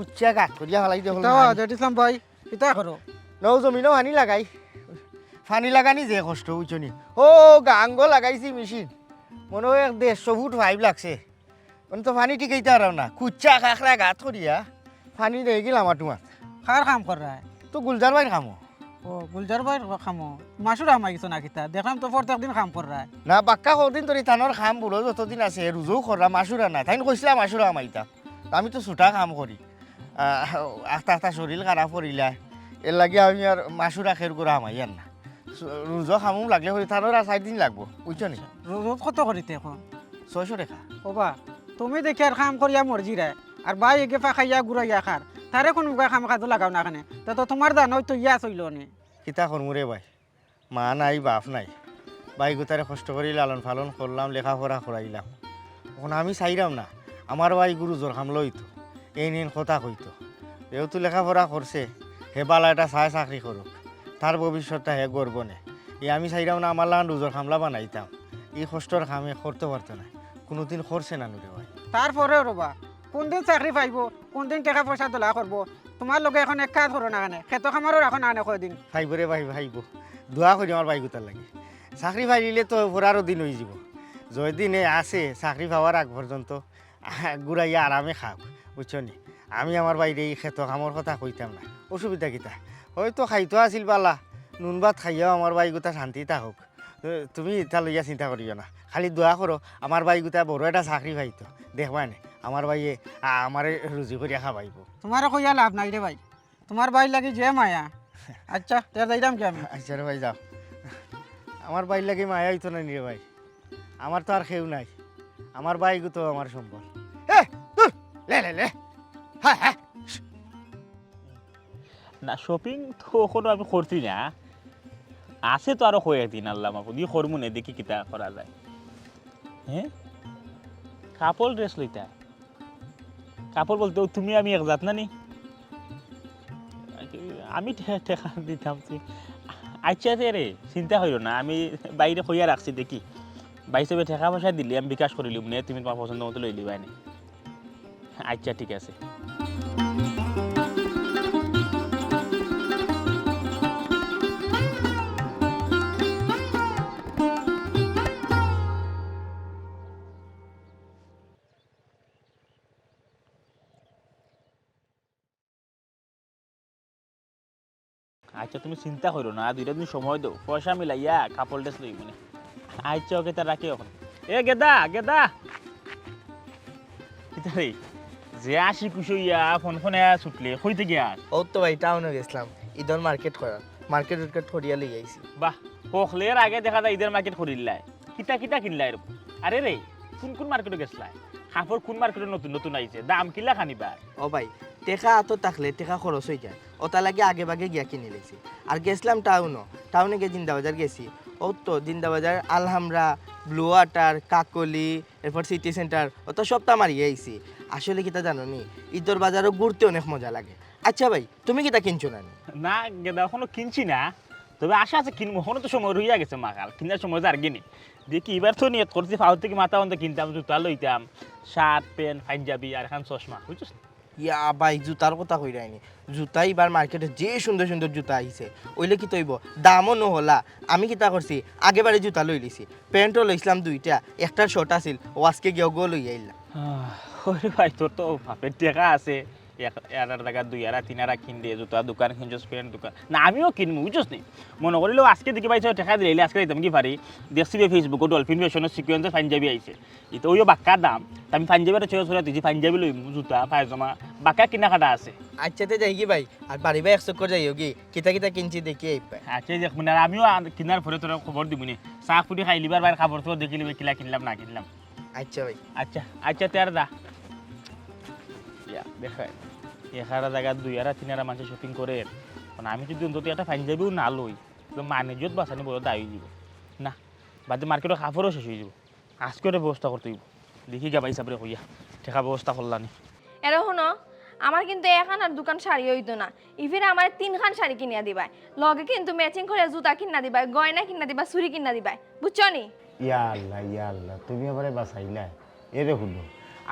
কুচ্চা কাট করিয়া ফেলাই দেখুন ইসলাম ভাই কিতা করো নৌ জমিনও পানি লাগাই পানি লাগানি যে কষ্ট বুঝছনি ও গাঙ্গ লাগাইছি মেশিন মনে হয় 150 ফুট পাইপ লাগছে মানে তো পানি টিকাইতে পারো না কুচ্চা কাকড়া গাত করিয়া পানি দিয়ে গেলাম আমার তোমার কার কাম কর রা তো গুলজার ভাই খামো ও গুলজার ভাই খামো মাসুর আমাই কিছু না কিতা দেখলাম তো প্রত্যেক দিন কাম কর রা না বাক্কা কদিন তোর থানোর খাম বুড়ো যতদিন আছে রুজু করা মাসুরা না তাই কইছিলাম মাসুরা আমাইতা আমি তো ছুটা কাম করি আস্তে আস্তে শরীর খারাপ করিলা এর লাগে আমি আর মাসুরা খের করে আমাইয়ার না রুজো খামু লাগলে হয়ে থানোর আর 4 দিন লাগবো বুঝছো নি রোজ কত করিতে এখন 600 টাকা ওবা তুমি দেখি আর কাম করিয়া মরজি রে আর ভাই এগে ফাঁকাইয়া ঘুরাইয়া খার তারে কোনো খাম খাদ্য লাগাও না এখানে তো তোমার দান হয়তো ইয়া চইল নি কিতা করমু রে ভাই মা নাই বাপ নাই ভাই গোতারে কষ্ট করে লালন পালন করলাম লেখাপড়া করাইলাম এখন আমি চাইলাম না আমার ভাই গুরু জোর খাম লইতো এই নিন কথা কইতো যেহেতু লেখাপড়া করছে হে বালা এটা চায় চাকরি করুক তার ভবিষ্যৎটা হে গর্ব নে আমি চাইলাম না আমার লাগান রুজোর খামলা বানাইতাম এই কষ্টর খামে করতে পারতো না কোনোদিন করছে না নুরে ভাই তারপরে রবা কোনদিন চাকরি পাইব কোনদিন টাকা পয়সা তোলা করবো তোমার লোকে এখন এক কাজ করো না এখানে খেত খামারও এখন আনে কয়দিন ভাইব রে ভাই ভাইব দোয়া করি আমার ভাই গোতার লাগে চাকরি পাইলে তো ভরারও দিন হয়ে যাব যদিনে আছে চাকরি পাওয়ার আগ পর্যন্ত ঘুরাইয়া আরামে খাও বুঝছো নি আমি আমার বাইরে এই খেত কামর কথা কইতাম না অসুবিধা কিতা হয়তো খাইতো আছিল বালা নুন ভাত খাইয়াও আমার বাই গোটা শান্তি থাকুক তুমি ইটা লইয়া চিন্তা করিও না খালি দোয়া করো আমার বাই গোটা বড় একটা চাকরি পাইতো দেখবা নে আমার বাইয়ে আমার রুজি করিয়া খাবাইব তোমার কইয়া লাভ নাই রে ভাই তোমার ভাই লাগি যে মায়া আচ্ছা তার যাইতাম কি আমি আচ্ছা রে ভাই যাও আমার বাই লাগে মায়া হইতো না রে ভাই আমার তো আর কেউ নাই আমার বাই তো আমার সম্বল লে লে লে হ্যাঁ হ্যাঁ না শপিং তো এখনো আমি করছি না আছে তো আরো কয়েকদিন আল্লাহ মাহফুজ ই করবো না দেখি কিতা করা যায় হ্যাঁ কাপড় ড্রেস লইতা কাপড় বলতে তুমি আমি এক জাত না নি আমি ঠেকা দিতাম আচ্ছা রে চিন্তা হইল না আমি বাইরে কইয়া রাখছি দেখি বাই সবে ঠেকা পয়সা দিলি আমি বিকাশ করিলিম নে তুমি তোমার পছন্দ মতো লই লিবাই নে আচ্ছা ঠিক আছে আচ্ছা তুমি চিন্তা করো না 2 দিন সময় দাও পয়সা মিলাইয়া কাপড় ড্রেস লই মানে আচ্ছা ওকে তা রাখি এখন এ গেদা গেদা কিতা রে যে আসি কুশইয়া ফোন ফোনে ছুটলে কইতে গিয়া ও তো ভাই টাউনে গেছিলাম ঈদের মার্কেট করার মার্কেট করিয়া লই আইছি বাহ পখলের আগে দেখা যায় ঈদের মার্কেট করিলাই কিতা কিতা কিনলাই আরে রে কোন মার্কেটে গেছলাই কাপড় কোন মার্কেটে নতুন নতুন আইছে দাম কিলা খানিবা ও ভাই টেকা তো থাকলে টেকা খরচ হয়ে যায় ওটা লাগে আগে ভাগে গিয়া কিনে লেছি আর গেছিলাম টাউনে গিয়ে জিন্দাবাজার গেছি ও তো জিন্দাবাজার আলহামরা ব্লু ওয়াটার কাকলি এরপর সিটি সেন্টার ও তো সবটা মারিয়ে আইছি আসলে কিতা জানো নি ঈদের বাজারও ঘুরতে অনেক মজা লাগে আচ্ছা ভাই তুমি কিতা কিনছো না না গেদা এখনো কিনছি না তবে আশা আছে কিনবো এখনো তো সময় রইয়া গেছে মাকাল কিনার সময় আর গিনি দেখি এবার তো নিয়ত করছি ফাউ থেকে মাথা বন্ধ কিনতাম জুতা লইতাম শার্ট প্যান্ট পাঞ্জাবি আর এখন চশমা বুঝছিস ইয়া ভাই জুতার কথা কই রাইনি জুতা এবার মার্কেটে যে সুন্দর সুন্দর জুতা আইছে ওইলে কি তৈব দামও নহলা আমি কিতা করছি আগেবারে জুতা লই লিছি প্যান্টও লইছিলাম 2টা একটার শর্ট আছিল ও আজকে গিয়ে গো লই আইলা ওরে ভাই তোর তো বাপের টাকা আছে এরার জায়গা 2 এরা 3 এরা কিনলে জুতা দোকান কিনছস প্যান্ট দোকান না আমিও কিনবো বুঝছস নি মনে করিলেও আজকে দেখি পাইছো টাকা দিলে আজকে দিতাম কি পারি দেখছি ফেসবুকে ডলফিন ফ্যাশনের সিকোয়েন্সে পাঞ্জাবি আইছে এটা ওইও বাক্কা দাম তা আমি পাঞ্জাবিটা ছেড়ে ছেড়ে দিছি পাঞ্জাবি লই জুতা পায়জামা বাক্কা কিনা কাটা আছে আচ্ছা তে যাই কি ভাই আর বাড়ি ভাই একশো করে যাইও কি কিতা কিতা কিনছি দেখি এই পাই আচ্ছা দেখ মানে আমিও কিনার পরে তোর খবর দিবনি চা ফুটি খাই লিবার বাইরে খাবার তো দেখি লিবে কিলা কিনলাম না কিনলাম আচ্ছা ভাই আচ্ছা আচ্ছা তের দা ইয়া দেখায় এখানে জায়গা 2 এরা 3 এরা মানুষ শপিং করে মানে আমি যদি অন্তত একটা পাঞ্জাবিও না লই তো মানেজত বাঁচানি বড় দায়ী যাব না বাদে মার্কেটে কাপড়ও শেষ হয়ে যাব আজকে একটা ব্যবস্থা করতে হইব দেখি গা ভাই সাবরে কইয়া ঠেকা ব্যবস্থা করলানি এরে শুনো আমার কিন্তু এখান আর দোকান শাড়ি হইতো না ইফিরে আমার 3খান শাড়ি কিনিয়া দিবাই লগে কিন্তু ম্যাচিং করে জুতা কিনা দিবাই গয়না কিনা দিবা চুরি কিনা দিবাই বুঝছো নি ইয়া আল্লাহ তুমি এবারে বাঁচাইলা এরে হলো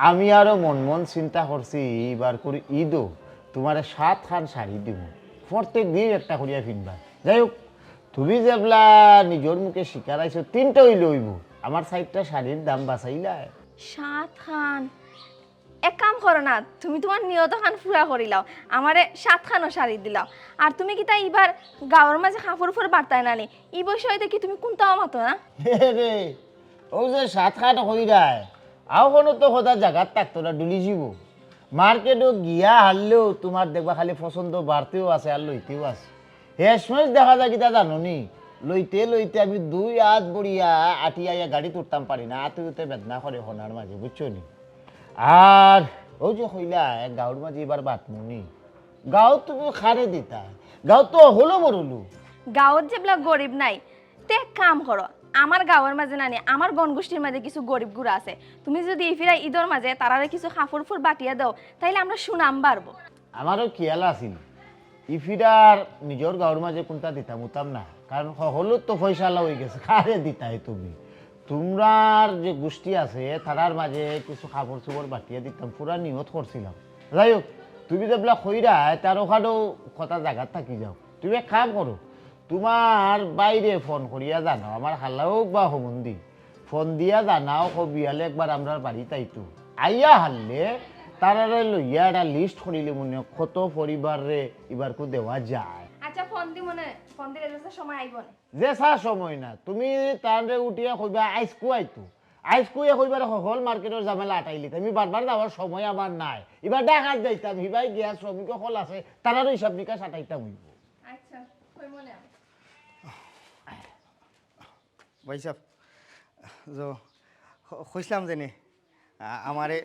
আমি আরো মন মন চিন্তা করছি এবার করে ঈদও তোমার 7খান শাড়ি দিব প্রত্যেক দিন একটা করিয়া কিনবা যাই হোক তুমি যেবলা নিজের মুখে শিকার আইছো 3টা হইলে হইব আমার 4টা শাড়ির দাম বাঁচাইলা 7খান এক কাম করো না তুমি তোমার নিয়ত খান পুরা করিলাও আমারে 7খানও শাড়ি দিলাও আর তুমি কি তাই এবার গাঁৱৰ মাঝে কাপড় ফুর বার্তায় নানি এই বয়সে কি তুমি কোনটাও মাতো না রে ও যে 7খান হইরায় আও কোনো তো খোদা জায়গার থাকতো না ডুলি যাব মার্কেটও গিয়া হারলেও তোমার দেখবা খালি পছন্দ বাড়তেও আছে আর লইতেও আছে হেসমস দেখা যায় কিতা জানো নি লইতে লইতে আমি 2 হাত বড়িয়া আটিয়া গাড়ি তুলতাম পারি না আতে উতে বেদনা করে হনার মাঝে বুঝছো নি আর ও যে কইলা গাঁৱৰ মাঝে এবার বাতমুনি গাঁও তুমি খারে দিতা গাঁও তো হলো মরলু গাঁৱত যেগুলা গরিব নাই তে এক কাম করো আমার গাঁৱৰ মাঝে নানি আমার গণগোষ্ঠীর মাঝে কিছু গরিব গুড়া আছে তুমি যদি ইফিরা ঈদর মাঝে তারারে কিছু কাপড় ফুর বাটিয়া দাও তাইলে আমরা সুনাম বাড়বো আমারও খেয়াল আছিল ইফিরার নিজের গাঁৱৰ মাঝে কোনটা দিতাম উতাম না কারণ হলো তো পয়সালা হয়ে গেছে কারে দিতাই তুমি তোমরার যে গোষ্ঠী আছে তারার মাঝে কিছু কাপড় চোপড় বাটিয়ে দিতাম পুরা নিয়ত করছিলাম যাই হোক তুমি যেগুলা খইরা তার ওখানেও কথা জায়গার থাকি যাও তুমি এক কাম করো তোমার বাইরে ফোন করিয়া জানাও আমার হালা হোক বা হমন্দি ফোন দিয়া জানাও বিয়ালে একবার আমরা বাড়িতে আইতো আইয়া হারলে তারারে লইয়া একটা লিস্ট করিলে মনে কত পরিবারে এবার কো দেওয়া যায় আচ্ছা ফোন দি মনে ফোন দিলে সময় আইব না যে চা সময় না তুমি তারে উঠিয়া কইবা আইসকু আইতো আইসকুয়ে কইবার হল মার্কেটের ঝামেলা আটাইলি আমি বারবার যাওয়ার সময় আমার নাই এবার ডাকাত যাইতাম হিবাই গিয়া শ্রমিক হল আছে তারারও হিসাব নিকাশ আটাইতাম হইব আচ্ছা কই মনে ভাই সাহেব কইসলাম যেনে আমারে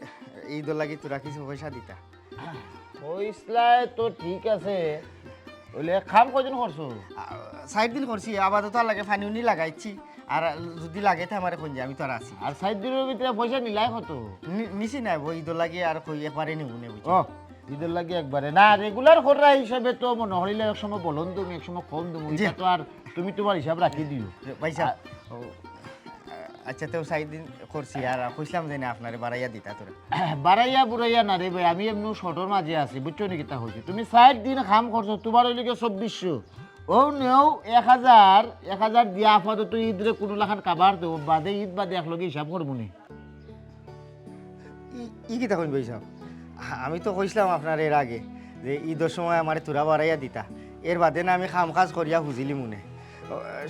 ঈদর লাগি তোরা কিছু পয়সা দিতা কইসলাই তো ঠিক আছে বলে খাম কজন করছো 60 দিন করছি আপাতত লাগে ফানি উনি লাগাইছি আর যদি লাগে তো আমার কোন আমি তো আর আছি আর 60 দিনের ভিতরে পয়সা নিলাই কত নিছি না বই ঈদর লাগে আর কই একবারে নিবো নে বুঝছি ও ঈদের লাগে একবারে না রেগুলার করা হিসাবে তো মনে হইলে এক সময় বলন তুমি এক সময় কম দেবো এটা তো আর তুমি তোমার হিসাব রাখি দিও ভাই সাহেব আচ্ছা তো 60 দিন করছি আর কইসলাম যে না আপনারে বাড়াইয়া দিতা তোরা বাড়াইয়া বুড়াইয়া না রে ভাই আমি এমনি শর্টর মাঝে আছি বুঝছো নাকি তা হয়েছে তুমি 60 দিন কাম করছো তোমার হইলে 2400 ও নেও 1000 দিয়া আপাতত ঈদরে কোনো লাখান কাবার দেবো বাদে ঈদ বাদে একলগে হিসাব করবো নি ই কি তখন ভাই সাহেব আমি তো কইসলাম আপনার এর আগে যে ঈদের সময় আমার তোরা বাড়াইয়া দিতা এর বাদে না আমি কাম কাজ করিয়া বুঝিলি মনে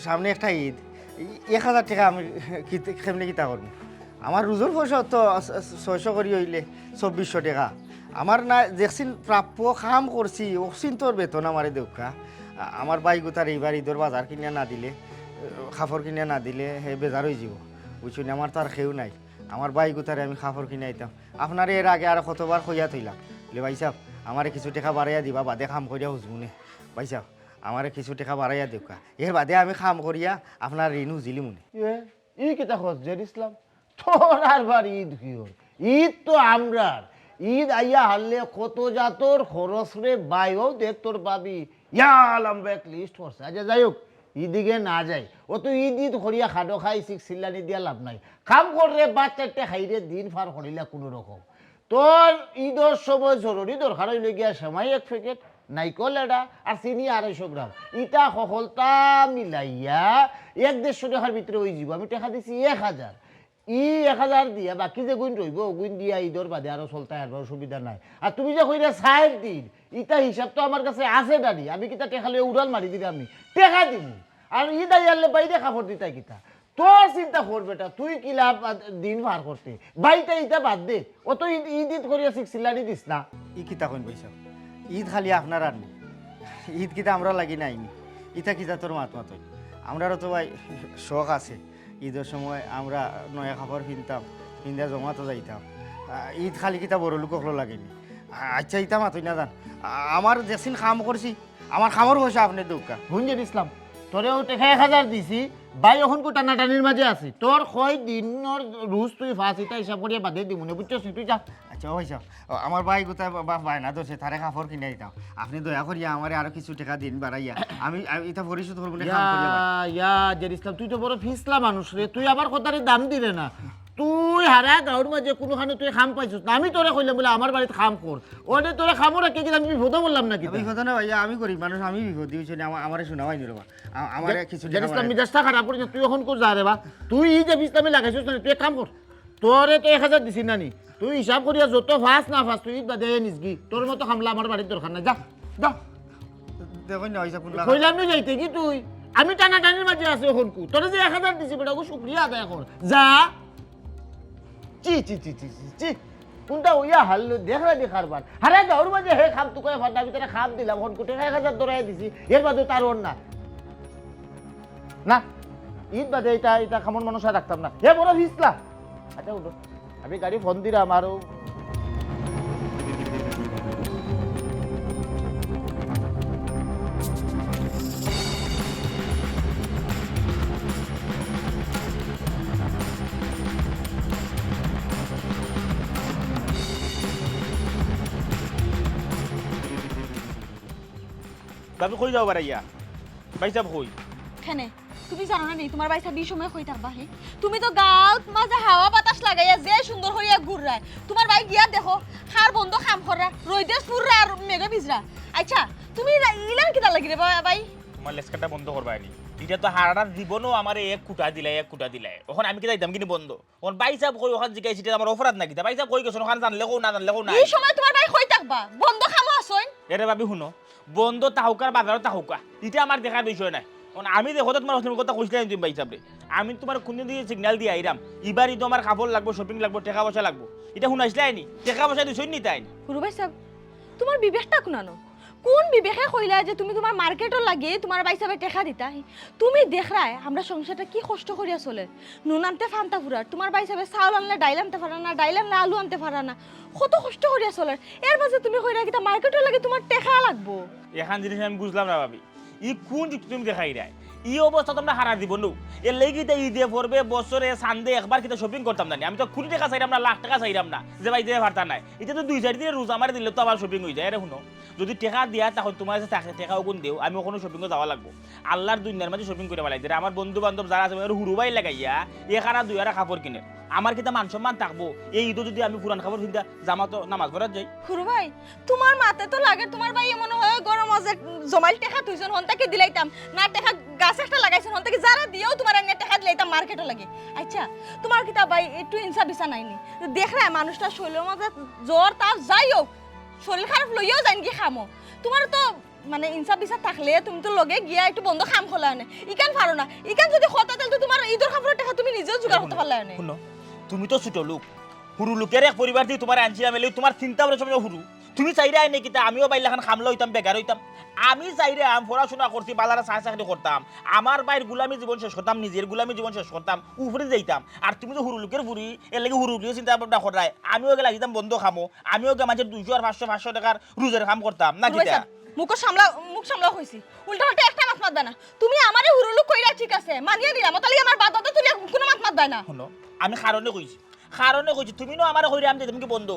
সামনে একটা ঈদ 1000 টাকা আমি কেমনি কিতা করবো আমার রোজর পয়সা তো 600 করি হইলে 2400 টাকা আমার না দেখছিন প্রাপ্য কাম করছি অক্সিন তোর বেতন আমারে দেউকা আমার বাই গোতার এইবার ঈদের বাজার কিনিয়া না দিলে কাপড় কিনিয়া না দিলে হে বেজার হয়ে যাব বুঝছেন আমার তো আর খেউ নাই আমার বাই গোতারে আমি কাপড় কিনে আইতাম আপনার এর আগে আর কতবার কইয়া থইলাম বলে ভাই সাহেব আমারে কিছু টাকা বাড়াইয়া দিবা বাদে কাম করিয়া হুজবুনে ভাই সাহেব আমারে কিছু টাকা বাড়াইয়া দেউকা এর বাদে আমি কাম করিয়া আপনার ঋণ হুজিলি মনে ই কেতা খরচ জের ইসলাম তোর আর বার ঈদ কি ওর ঈদ তো আমরার ঈদ আইয়া হারলে কত জাতর খরচ রে বাইও দেখ তোর পাবি লম্বা এক লিস্ট করছে আচ্ছা যাই হোক ঈদিকে না যায় ও তো ঈদ করিয়া খাটো খাই চিল্লানি দিয়া লাভ নাই কাম করে বাচ্চাটা খাইরে দিন পার করিলা কোনো রকম তোর ঈদের সময় জরুরি দরকার হইলে গিয়া সেমাই 1 প্যাকেট নাইকল এটা আর চিনি 250 গ্রাম ইটা সকলটা মিলাইয়া 150 টাকার ভিতরে ওই যাব আমি টাকা দিছি 1000 ই 1000 দিয়া বাকি যে গুণ রইব গুণ দিয়া ঈদর বাদে আরো চলতে আর সুবিধা নাই। আর তুমি যে কইরা 4 দিন ইটা হিসাব তো আমার কাছে আছে দাদি, আমি কিতা টেকালে উড়াল মারি দিলে আমি টেকা দিব। আর ঈদ আইয়ালে বাইরে কাপড় দিতাই কিতা তোর চিন্তা কর বেটা, তুই কি লাভ দিন পার করতে বাইটা ইটা বাদ দে। ও তো ঈদ ঈদ করিয়া সিলানি দিস না। ই কিতা কইন পয়সা ঈদ খালি আপনার আর নি, ঈদ কিতা আমরা লাগি নাইনি, ইটা কিতা তোর মাত মাতই। আমরারও তো ভাই শখ আছে, ঈদের সময় আমরা নয়া কাপড় কিনতাম, কিনতে জমাতো যাইতাম। ঈদ খালি কিতা বড় লোকগুলো লাগেনি। আচ্ছা ইতা মাতই না জান, আমার যেসিন কাম করছি আমার খামর পয়সা আপনি দৌকা হুঞ্জের ইসলাম তোরেও টেকা 1000 দিছি, ভাই এখন কো টানাটানির মাঝে আছি। তোর কয় দিনের রুজ তুই ফাঁস ইটা হিসাব করিয়া বাদে দিব না, বুঝছস নি? তুই যা। আচ্ছা পয়সা আমার ভাই গোটায় বায়না ধরছে তারে কাপড় কিনে দিতাম, আপনি দয়া করিয়া আমার আরো কিছু টাকা দিন বাড়াইয়া আমি এটা পরিশোধ করবো না। কাম করিয়া ভাই। ইয়া জের ইসলাম তুই তো বড় ফিসলা মানুষ রে, তুই আবার কথারে দাম দিলে না। তুই হারা গাঁর মাঝে কোনোখানে তুই খাম পাইছিস না, আমি তোরে কইলাম বলে আমার বাড়িতে খাম কর, ওরে তোরে খামো রাখে গেলে আমি বিপদ বললাম নাকি? বিপদ না ভাইয়া, আমি গরিব মানুষ, আমি বিপদ দিয়েছি আমার শোনা হয়নি রে বা আমার কিছু জের ইসলাম মিজাজটা খারাপ করেছে, তুই এখন কো যা রে বা, তুই এই যে ইসলামে লাগাইছিস না, তুই এক কাম কর, তোরে তো 1000 দিছি না নি, তুই হিসাব করিয়া যত ফাঁস না ফাঁস তুই বাদে নিসগি, তোর মতো খামলা আমার বাড়ির দরকার নাই, যা যা। দেখুন না পয়সা কোনলা কইলাম না যাইতে কি তুই, আমি টানাটানির মাঝে আছি এখন কু, তোরে যে 1000 দিছি বেটা ওকে শুকরিয়া আদায় কর, যা। চি চি চি চি চি চি কোনটা ওইয়া হারলো দেখরা দেখার বার হারা গাঁর মাঝে হে খাম তুই কয়ে ফাটা ভিতরে খাম দিলাম হন কোটে 1000 দরাই দিছি, এর বাদে তার ওর না না ঈদ বাদে এটা এটা খামন মানুষ আর রাখতাম না, হে বড় ভিসলা। আচ্ছা উঠো, আমি গাড়ি ফোন দিলাম আরো। ভাবি কই যাও বাড়াইয়া ভাই সাহেব কই? কেনে তুমি জানো না নি তোমার বাইসা বি সময় কই থাকবা হে? তুমি তো গাঁত মাঝে হাওয়া বাতাস লাগাইয়া যে সুন্দর হইয়া ঘুররায়, তোমার ভাই গিয়া দেখো খার বন্ধ খাম করা রইদে সুররা আর মেঘে ভিজরা। আচ্ছা তুমি ইলান কিটা লাগি রে ভাই? আমার লেসকাটা বন্ধ করবা নি, এটা তো হারার জীবনও আমার এক কুটা দিলাই ওখানে আমি কি যাইতাম কিনি বন্ধ, ওখানে ভাই সাহেব কই ওখানে জিগাইছি এটা আমার অপরাধ নাকি? ভাই সাহেব কই গেছ ওখানে জানলে কো না জানলে কো না। এই সময় তোমার ভাই কই থাকবা? বন্ধ খামো আসইন। এরে ভাবি শুনো, বন্ধ তাহুকার বাজারও তাহুকা, এটা আমার দেখার বিষয় নাই। আমি দেখো তো তোমার কথা কইছিলাম তুমি ভাই সাহেব, আমি তোমার কোনদিন দিয়ে সিগন্যাল দিয়ে আইরাম এবার তো আমার কাপড় লাগবো, শপিং লাগবো, টাকা পয়সা লাগবো, এটা শুনাইছিলাই নি? টাকা পয়সা দিছই নি তাই? গুরু ভাই সাহেব তোমার বিবেকটা কোনানো? কোন বিবেকে কইলা যে তুমি তোমার মার্কেটও লাগে তোমার ভাই সাহেব টাকা দিতা? তুমি দেখরাই আমরা সংসারটা কি কষ্ট করিয়া চলে, নুন আনতে ফান্তা ফুরার, তোমার ভাই সাহেব চাউল আনলে ডাইল আনতে পারা না, ডাইল আনলে আলু আনতে পারা না, কত কষ্ট করিয়া চলে। এর মাঝে তুমি কইরা কিটা মার্কেটও লাগে তোমার টাকা লাগবো? এখান জিনিস আমি বুঝলাম না ভাবি, ই কোন দিক তুমি দেখাই রায় এই অবস্থা তোমরা হারা দিব নো? এর লেগে তো ঈদে পড়বে বছরে সানডে একবার কিন্তু শপিং করতাম না, আমি তো কোটি টাকা চাইলাম না, লাখ টাকা চাইলাম না যে ভাই দিয়ে ভাড়া নাই, এটা তো 2-4 দিনে রোজা মারি দিলে তো আবার শপিং হয়ে যায়। রে শুনো, যদি টাকা দিয়া তখন তোমার কাছে টাকা ওগুন দেও, আমি ওখানে শপিংও যাওয়া লাগবো, আল্লাহর দুনিয়ার মাঝে শপিং করে পেলাই আমার বন্ধু বান্ধব যারা আছে হুরুবাই লাগাইয়া এখানা 2 কাপড় কিনে আমার কিন্তু মান সম্মান থাকবো। এই ঈদও যদি আমি পুরান কাপড় কিনতে জামা তো নামাজ পড়ার যাই। গুরু ভাই তোমার মাতে তো লাগে তোমার ভাই মনে হয় গরম মাঝে জমাইল টাকা তুইজন হন্তাকে দিলাইতাম না, টাকা গাছ একটা লাগাইছেন হন্তাকে যারা দিয়েও তোমার এনে টাকা দিলাইতাম মার্কেটও লাগে। আচ্ছা তোমার কিতা ভাই একটু ইনসা বিছা নাইনি? দেখ রে মানুষটা শরীরের মধ্যে জ্বর তাপ যাই হোক শরীর খারাপ লইয়াও যাই কি খামো, তোমার তো মানে ইনসা বিছা থাকলে তুমি তো লগে গিয়া একটু বন্ধ খাম খোলা আনে, ইকান পারো না। ইকান যদি হতা তাহলে তো তোমার ঈদের কাপড়ের টাকা তুমি নিজেও জোগাড় করতে পারলে আনে। শুনো, তুমি তো ছোট লোক, হুরু লোকের এক পরিবার দিয়ে তোমার আনছিলাম এলে তোমার চিন্তা করে সব হুরু, তুমি চাইরে আইনে কিতা আমিও বাইলে খান খামলা হইতাম, বেকার হইতাম। আমি চাইরে আমি পড়াশোনা করছি, বাজারে চাকরি করতাম, আমার বাইর গুলামি জীবন শেষ করতাম, নিজের গুলামি জীবন শেষ করতাম, উপরে যাইতাম। আর তুমি তো হুরু লোকের বুড়ি, এর লাগে হুরু লোকের চিন্তা ভাবনা করায় আমিও গেলে যেতাম বন্ধ খামো, আমিও গে মাঝে 200 আর 500 টাকার রোজের কাম করতাম না কিতা? মুখ সামলা হইছি, উল্টা পাল্টা একটা মাত মাতবে না। তুমি আমারে হুরুলু কইরা ঠিক আছে মানিয়ে দিলাম, তাহলে আমার বাদাটা তুই কোনো মাত মাতবে না। শুনো, আমি কারণে কইছি তুমি নো আমার কইরাম যে তুমি কি বন্ধ,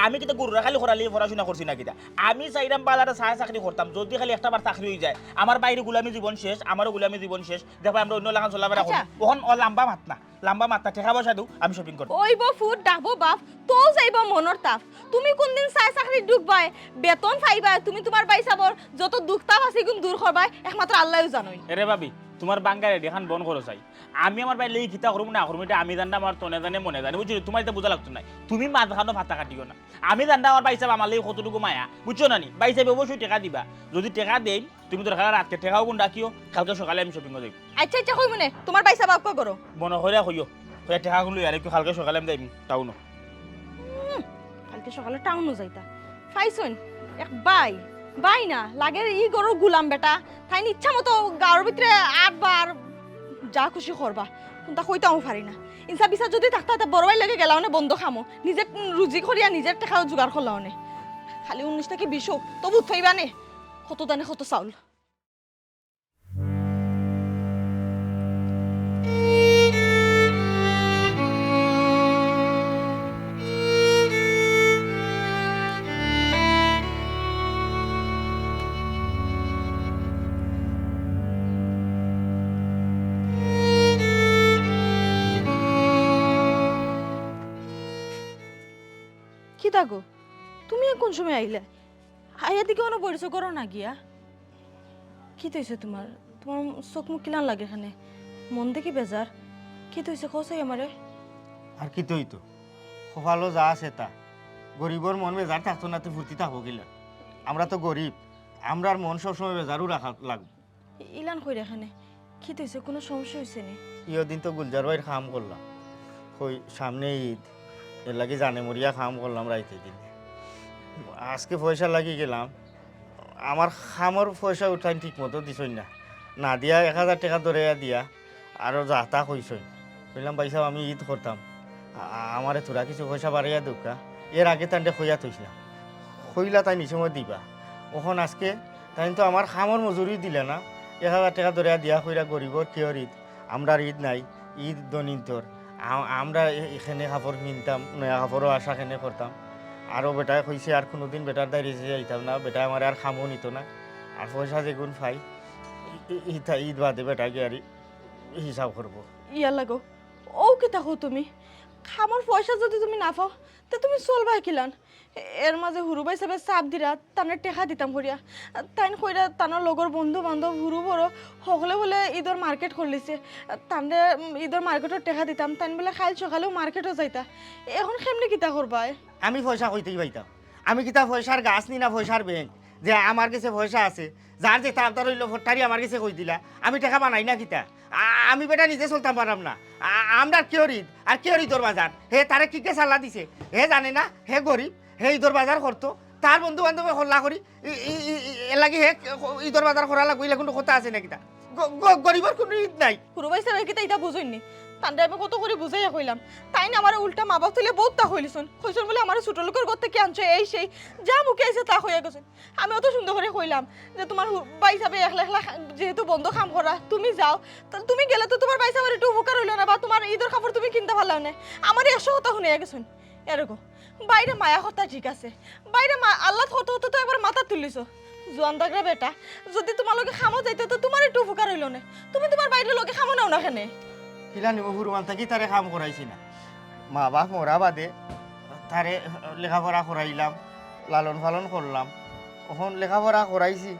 আমি কিন্তু গরুরা খালি খরালি পড়াশোনা করছি না কিতা? আমি চাইরাম বাজারে চাকরি করতাম, যদি খালি একটা বার চাকরি হয়ে যায় আমার বাইরে গুলামি জীবন শেষ, আমারও গুলামি জীবন শেষ। দেখো আমরা অন্য লাগান চলাফেরা করি, ওখান লম্বা মাত্রা টাকা পয়সা দিও, আমি শপিং করব। ওইব ফুট ডাবো বাপ তো যাইব মনৰ তাপ। তুমি কোনদিন চাকরি ঢুকবাই বেতন পাইবা, তুমি তোমার বাই চাবর যত দুখ তাপ আছে গুণ দূর করবাই একমাত্র আল্লাহও জানোই। এরে ভাবি তোমার বাঙ্গারে দেখান বন করো চাই আমি আমার বাইরে লেগে খিতা করবো না করবো এটা আমি জানটা আমার তনে জানে মনে জানে বুঝছো তোমার এটা বোঝা লাগতো না তুমি মাছ খানো ভাতা কাটিও না আমি জানটা আমার বাইসাব আমার লেগে কতটুকু মায়া বুঝছো না নি বাইসাবে অবশ্যই টাকা দিবা যদি টাকা দেই তুমি তোর খালা রাতকে টাকাও কোন ডাকিও কালকে সকালে আমি শপিং যাই আচ্ছা আচ্ছা কই মনে তোমার বাইসা বাপ কা করো মনে হইয়া হইও হইয়া টাকাগুলো আর একটু কালকে সকালে আমি যাইম টাউনো কালকে সকালে টাউনও যাইতা ফাইছুন এক বাই বাই না লাগে ই গরুর গুলাম বেটা তাই ইচ্ছা মতো গাঁর ভিতরে 8 বার যা খুশি করবা কিন্তু কইতাও পারি না ইনসা বিসা যদি থাকতা তা বড় ভাই লাগে গেলাও না বন্ধ খামো নিজে রুজি করিয়া নিজের টাকাও জোগাড় করলাও নে খালি 19 থেকে 20 হোক তবু থইবা নে কত দানে কত চাউল কি থাকো তুমি কোন সময় আইলে আইয়া দিকে অন বইছো করো না গিয়া কি তৈছে তোমার তোমার চোখ মুখ কিলান লাগে এখানে মন দেখি বেজার কি তৈছে কসাই আমারে আর কি তুই তো সকালও যা আছে তা গরিবর মন বেজার থাকতো না তুই ফুর্তি থাকবো গেলে আমরা তো গরিব আমরার মন সবসময় বেজারও রাখা লাগবে ইলান কই এখানে কি তৈছে কোনো সমস্যা হয়েছে নি দিন তো গুলজার ভাইয়ের কাম করলাম ওই সামনে ঈদ এর লাগে জানে মরিয়া কাম করলাম রাইতে দিন আজকে পয়সা লাগি গেলাম আমার খামর পয়সা উঠাই ঠিক মতো দিছই না না দিয়া 1000 টাকা ধরে দিয়া আরও যা তা কইসই বললাম পয়সা আমি ঈদ করতাম আমারে তোরা কিছু পয়সা বাড়াইয়া দোকা এর আগে তান্ডে খইয়া থইছিলাম খইলা তাই নিসময় দিবা ওখন আজকে তাই তো আমার খামর মজুরি দিলে না 1000 টাকা ধরে দিয়া কইরা গরিবর কিয়র ঈদ আমরা ঈদ নাই ঈদ দনিন্তর আমরা এখানে কাপড় কিনতাম নয়া কাপড়ও আশা খেনে করতাম আরও বেটায় কইছে আর কোনোদিন বেটার দাঁড়িয়ে যাইতাম না বেটা আমার আর খামও নিত না আর পয়সা যেগুন পাই ঈদ বাদে বেটাকে আর হিসাব করবো ইয়া লাগো ও কি থাকো তুমি খামার পয়সা যদি তুমি না পাও তা তুমি চলবা কিলান এর মাঝে হুরু ভাই সাহেব চাপ দিরা তানে টেকা দিতাম করিয়া তাইন কইরা তানোর লগর বন্ধু বান্ধব হুরু বড় সকলে বলে ঈদর মার্কেট খুলিছে তানরে ঈদর মার্কেটর টেকা দিতাম তাইন বলে কাল সকালেও মার্কেটও যাইতা এখন কেমনি কিতা করবা আমি পয়সা কইতেই পাইতাম আমি কিতা পয়সার গাছ নি না পয়সার ব্যাংক যে আমার কাছে পয়সা আছে যার যে তার হইলো ভোট্টারি আমার কাছে কই দিলা আমি টাকা বানাই না কিতা আমি বেটা নিজে চলতাম পারাম না আমরা কেউ ঈদ আর কেউ ঈদর বাজার হে তারে কি কে চাল্লা দিছে হে জানে না হে গরিব হে ঈদর বাজার করতো তার বন্ধু বান্ধবে হল্লা করি এর লাগে হে ঈদর বাজার করা লাগবে এগুলো কোনো কথা আছে না কিতা গরিবের কোনো ঈদ নাই হুরু ভাই সাহেব কিতা এটা বুঝইনি তান্ডে আমি কত করে বুঝাইয়া কইলাম তাই না আমার উল্টা মা বাপ তুলে বহুত তা হইলিছুন কইছুন বলে আমার ছোট লোকের ঘর থেকে আনছো এই সেই যা মুখে আইছে তা হইয়া গেছেন আমি অত সুন্দর করে কইলাম যে তোমার ভাই সাহেব একলা একলা যেহেতু বন্ধ কাম করা তুমি যাও তাহলে তুমি গেলে তো তোমার ভাই সাহেবের একটু উপকার হইলো না বা তোমার ঈদের কাপড় তুমি কিনতে পারলাম না আমার 100 কথা শুনে গেছেন এরকম বাইরে মায়া কথা ঠিক আছে বাইরে আল্লাহ হতে হতে তো একবার মাথা তুলিছো জোয়ান দাগরা বেটা যদি তোমার লগে খামো যাইতে তো তোমার একটু উপকার হইলো না তুমি তোমার বাইরের লগে খামো নাও না কেনে কিলা নিব হুরুমান থাকি তারে কাম করাইছি না মা বাপ মরা বাদে তারে লেখাপড়া করাইলাম লালন পালন করলাম ওখন লেখাপড়া করাইছি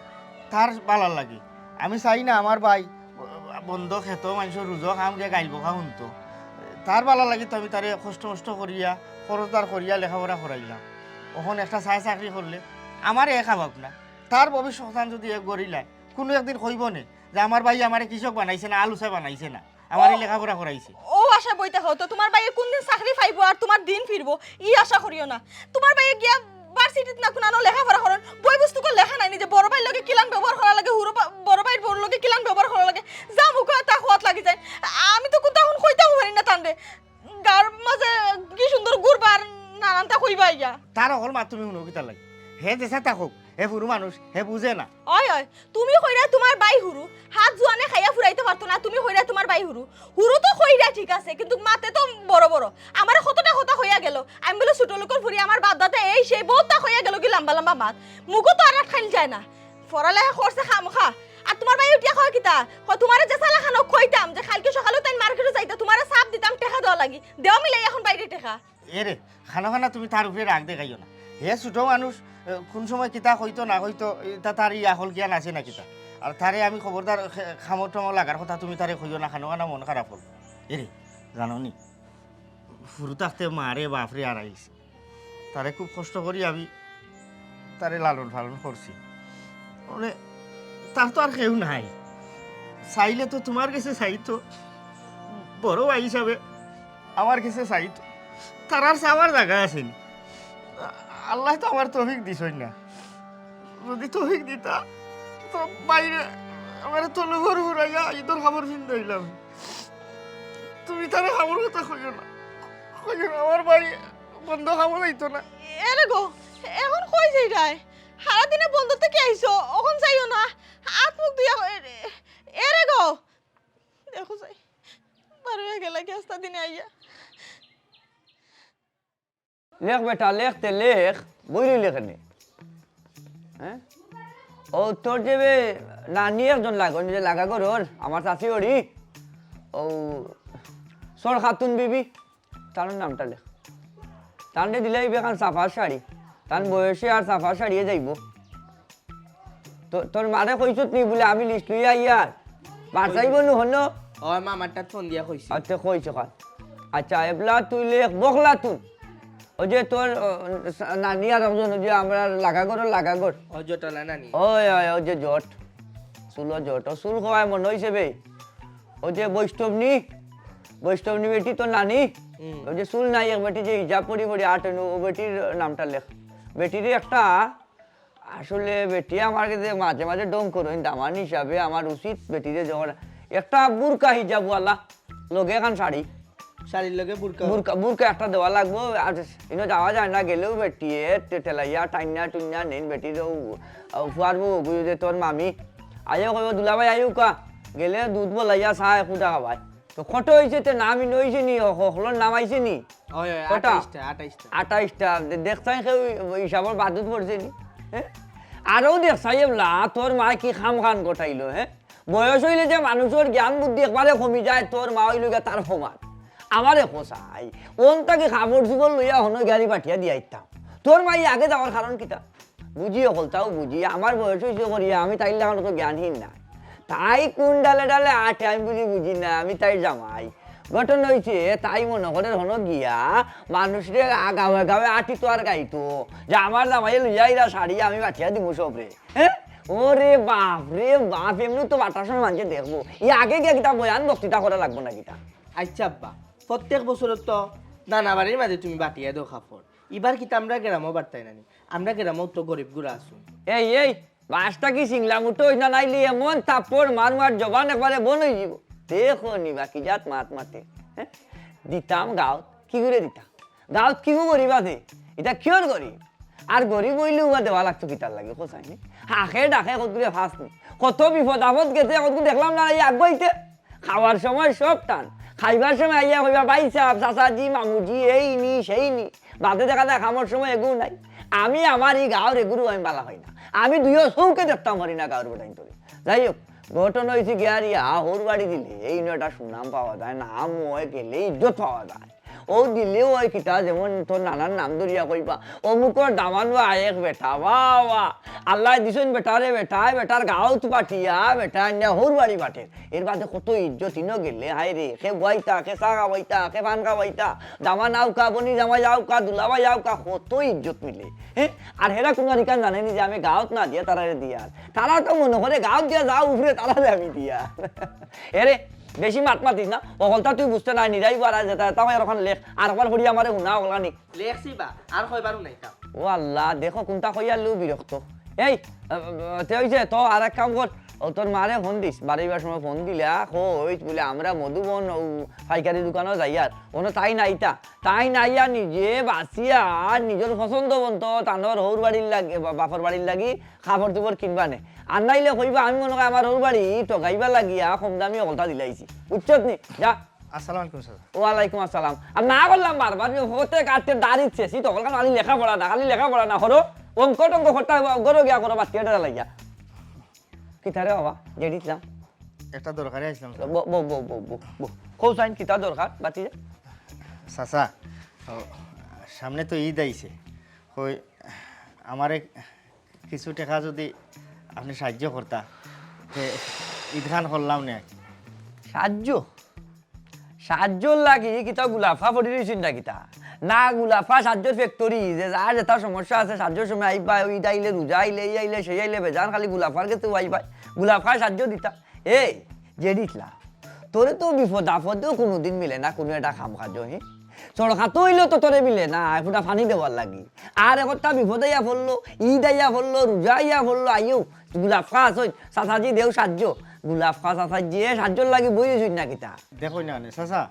তার ভালার লাগে আমি চাই না আমার ভাই বন্ধ খেত মানুষের রুজো খাম গিয়ে গাইব খা শুনতো তার ভালো লাগে তো আমি তারে কষ্ট মষ্ট করিয়া খরচদার করিয়া লেখাপড়া করাইলাম ওখন একটা চাকরি করলে আমার এ খাবাক না তার ভবিষ্যৎ যদি এক গড়িলায় কোনো একদিন কইব নে যে আমার ভাই আমার কৃষক বানাইছে না আলু চাই বানাইছে না আমার লেখাপড়া করাইছে ও আশা বইতে হতো তোমার ভাইয়ে কোন দিন চাকরি পাইবো আর তোমার দিন ফিরবো ই আশা করিও না তোমার ভাইয়ে গিয়া ভার্সিটিত না কোন লেখাপড়া করেন বই বস্তু করে লেখা নাই যে বড় ভাইয়ের লগে কিলান ব্যবহার করা লাগে বড় ভাইয়ের বড় লগে কিলান ব্যবহার করা লাগে যা মুখে তা খোয়াত লাগি যায় আমি তো কোন তখন কইতাও পারি না তান্ডে গার মাঝে কি সুন্দর ঘুরবার নানানটা কইবা ইয়া তার অকল মাত তুমি শুনো কিতা লাগে হে দেশে থাকুক হে পুরো মানুষ হে বুঝে না ওই ওই তুমি কইরা তোমার বাই হুরু হাত জোয়ানে খাইয়া ফুরাইতে পারতো না তুমি কইরা তোমার বাই হুরু হুরু তো কইরা ঠিক আছে কিন্তু মাতে তো বড় বড় আমার কতটা কথা হইয়া গেল আমি বলে ছোট লোকের ফুরি আমার বাপ দাদা এই সেই বহুতটা হইয়া গেল কি লম্বা লম্বা মাত মুখও তো আর খাইল যায় না পড়ালেখা করছে খামখা আর তোমার ভাই উঠিয়া কয় কিতা তোমার যে সালা খানো কইতাম যে কালকে সকালে তাই মার্কেটে যাইতা তোমার চাপ দিতাম টাকা দেওয়া লাগি দেওয়া মিলাই এখন বাইরে টাকা এরে খানা তুমি তার উপরে রাগ দেখাইও না হে ছোট মানুষ কোন সময় কিতা হইতো না হইতো তা তার ইয়া হল জ্ঞান আছে না কিতা আর তারে আমি খবরদার খামর টামর লাগার কথা তুমি তারে কইও না, খানো না মন খারাপ হল। এরে জানো নি শুরু থাকতে মারে বাপরে আড়াইছে, তারে খুব কষ্ট করি আমি তারে লালন পালন করছি। মানে তার তো আর কেউ নাই, চাইলে তো তোমার কাছে চাইতো, বড় ভাই হিসাবে আমার কাছে চাইতো, তার আর চাওয়ার জায়গা আসেনি। আল্লাহ তো আমার তৌফিক দিছই না, যদি তৌফিক দিতা তো বাইরে আমার তলু ঘর ঘুরাইয়া ঈদর খাবার ফিন্দাইলাম। তুমি তারে খাবার কথা কইও না, আমার ভাই বন্ধ খাবো যাইতো না। এরে গো এখন কই যাই রায়, সারাদিনে বন্ধ থেকে আইছো, ওখান যাইও না, হাত মুখ দিয়া এরে গো দেখো যাই বারো গেলা গেস্তা দিনে আইয়া। লেখ বেটা লেখ তে লেখ বইলি লেখনে হ্যাঁ ও তোর যে নানি একজন লাগো নিজে লাগা করর আমার চাষি ওরি ও সর খাতুন বিবি তার নামটা লেখ তান্ডে দিলে বেখান সাফার শাড়ি তার বয়সে আর সাফার শাড়িয়ে যাইব। তোর মারে কইছত নি বলে আমি লিস্ট লইয়া ইয়ার বাড়াইব নু হন ও মামারটা ফোন দিয়া কইছি। আচ্ছা কইছ কাল আচ্ছা এবলা তুই লেখ বখলা তুই ও যে তোর নানি আর একজন যে আমরা লাগা কর ও জটলা নানি। ওই ওই ও যে জট চুলো জট ও চুল খাওয়ায় মনে হয়েছে বে ও যে বৈষ্ণবনী বেটি তোর নানি ও যে চুল নাই এক বেটি যে হিজাব পরি পরি আটেনু ও বেটির নামটা লেখ। বেটির একটা আসলে বেটি আমার কাছে মাঝে মাঝে ডং করো দামান হিসাবে আমার উচিত বেটিরে যখন একটা বুরকা হিজাবওয়ালা লগে এখন শাড়ি শাড়ির লগে বুরকা বুরকা একটা দেওয়া লাগবো। আর ইনো যাওয়া যায় না গেলেও বেটিয়ে টেলাইয়া টাইনা টুইনা নেন বেটির ফুয়ারবো বুঝো যে তোর মামি আয়ো কইব দুলাভাই আয়ু কা গেলে দুধ বলাইয়া চাহ খুদা খাবাই তো কত হয়েছে তে নাম ইনো হয়েছে নি হলর নাম আইছে নি ওই কটা 28টা 28টা দেখছাই কেউ হিসাবর বাদুত পড়ছে নি হ্যাঁ আরও দেখছাই এবলা তোর মা কি খাম খান গোটাইলো হ্যাঁ বয়স হইলে যে মানুষের জ্ঞান বুদ্ধি একবারে কমি যায় তোর মা হইল তার সমান আমারে কোসাই ওন তাকে খাবার চুবর লইয়া হন গাড়ি পাঠিয়া দিয়া ইতাম তোর মাই আগে যাওয়ার কারণ কিতা বুঝি অকলতাও বুঝি আমার বয়স হয়েছে করিয়া আমি তাইলে এখন তো জ্ঞানহীন নাই তাই কোন ডালে ডালে আটে আমি বুঝি না আমি তাই জামাই ঘটনা হয়েছে তাই মনে করে হন গিয়া মানুষরে গাঁয়ে গাঁয়ে আটি তো আর গাইতো যে আমার জামাই লইয়া ইরা শাড়ি আমি পাঠিয়া দিব সবরে হ্যাঁ ওরে বাপ রে বাপ এমনি তো বাটার সময় মানুষে দেখবো ই আগে গিয়ে কিতা বয়ান বক্তৃতা করা লাগবো না কিতা। আচ্ছা আব্বা প্রত্যেক বছর তো নানা বাড়ির মাঝে তুমি বাটিয়া দাও খাফর, এবার কি আমরা গ্রামও বাড়তাই নানি, আমরা গ্রামও তো গরিব গুড়া আছো। এই বাসটা কি সিংলা মুটো না নাইলে এমন তাপড় মার জবান একবারে বন হয়ে যাব দেখো নি বাকি জাত মাত মাতে হ্যাঁ দিতাম গাঁত কি করে দিতাম গাঁত কি গরিব আছে এটা কিয়র গরিব আর গরিব হইলেও বা দেওয়া লাগতো কিতার লাগে কোথায় নি হাঁকে ডাকে কতগুলো ফাঁস নি কত বিপদ আপদ গেছে কতগুলো দেখলাম না এই আগুয়াইতে খাওয়ার সময় সব টান খাইবার সময় আইয়া হইবা ভাই সাহেব চাচাজি মামুজি এই নি সেই নি বাদে দেখা যায় খামার সময় এগুলো নাই। আমি আমার এই গাঁর এগুলো আমি বালা হয় না আমি দুইও চৌকে দেখতাম পারি না গাঁর বেটাইন তোরে যাই হোক ঘটনা হয়েছে কি আর ইয়া হোর বাড়ি দিলে এই একটা সুনাম পাওয়া যায় নাম হয় গেলে ইজ্জত পাওয়া যায় ও দিলেও ওই কিতা যেমন তোর নানার নাম ধরিয়া কইবা অমুকর দামান বা এক বেটা বা আল্লাহ দিছেন বেটারে বেটায় বেটার গাঁত পাঠিয়া বেটা হোর বাড়ি পাঠে এর বাদে কত ইজ্জত ইনো গেলে হাই রে খে বইতা খে চা খাওয়াইতা খে পান খাওয়াইতা জামা নাও কা বনি জামা যাও কা দুলাবা যাও কা কত ইজ্জত মিলে হ্যাঁ আর হেরা কোনো রিকান জানেনি যে আমি গাঁত না দিয়া তারারে দিয়ার তারা তো মনে করে গাঁত দিয়া যাও উপরে তারারে আমি দিয়া এরে বেশি মাত মাতিস না অকলতা তুই বুঝতে নাই নিরাই বারা যেটা তাও এরকম লেখ আর একবার হরি আমারে শুনা ওলানি লেখছি বা আর কয়বারও নাই তা। ও আল্লাহ দেখো কোনটা কইয়া লু বিরক্ত এই তে হইছে তো আর এক কাম কর ও তোর মারে ফোন দিস বাড়িবার সময় ফোন দিলা কই বলে আমরা মধুবন পাইকারি দোকানও যাই আর ওনো তাই নাইয়া নিজে বাঁচিয়া নিজের পছন্দ বন্ত তানোর হৌর বাড়ির লাগে বাপর বাড়ির লাগি খাবার দুপুর কিনবা নে আর নাইলে কইবা আমি মনে করি আমার হৌর বাড়ি টকাইবা লাগিয়া কম দামি অকলতা দিলাইছি বুঝছত নি যা। আসসালামু আলাইকুম স্যার। ওয়ালাইকুম আসসালাম। আর না বললাম বারবার হতে কাটতে দাঁড়িয়েছে শীত তখন খালি লেখাপড়া না হরো অঙ্ক টঙ্ক হটা গরো গিয়া করো বাচ্চাটা লাগিয়া কিতারে বাবা জেডি দিলাম একটা দরকারে আসলাম স্যার। কৌ সাইন কিতা দরকার বাতি চাচা সামনে তো ঈদ আইছে কই আমারে কিছু টাকা যদি আপনি সাহায্য করতা ঈদ খান করলাম না সাহায্য সাহায্যর লাগি কিতা গুলাফা পড়ি রয়েছেন না কিতা না গুলাফা সাহায্যর ফ্যাক্টরি যে যার যেটা সমস্যা আছে সাহায্যর সময় আইবা ওই আইলে রোজা আইলে এই আইলে সেই আইলে বেজান খালি গুলাফার কাছে আইবা গুলাফা সাহায্য দিতা এই যে দিতলা তোরে তো বিপদ আপদেও কোনোদিন মিলে না কোনো একটা খাম কাজ হে চড়খাতো হইলেও তো তোরে মিলে না একটা পানি দেওয়ার লাগি আর একটা বিপদ আইয়া পড়লো ঈদ আইয়া পড়লো রোজা আইয়া পড়লো আইও গুলাফা আছে চাচাজি দেও সাহায্য গুলাফা চাচাজি সাহায্যর লাগি বই রয়েছেন না কিতা দেখো না চাচা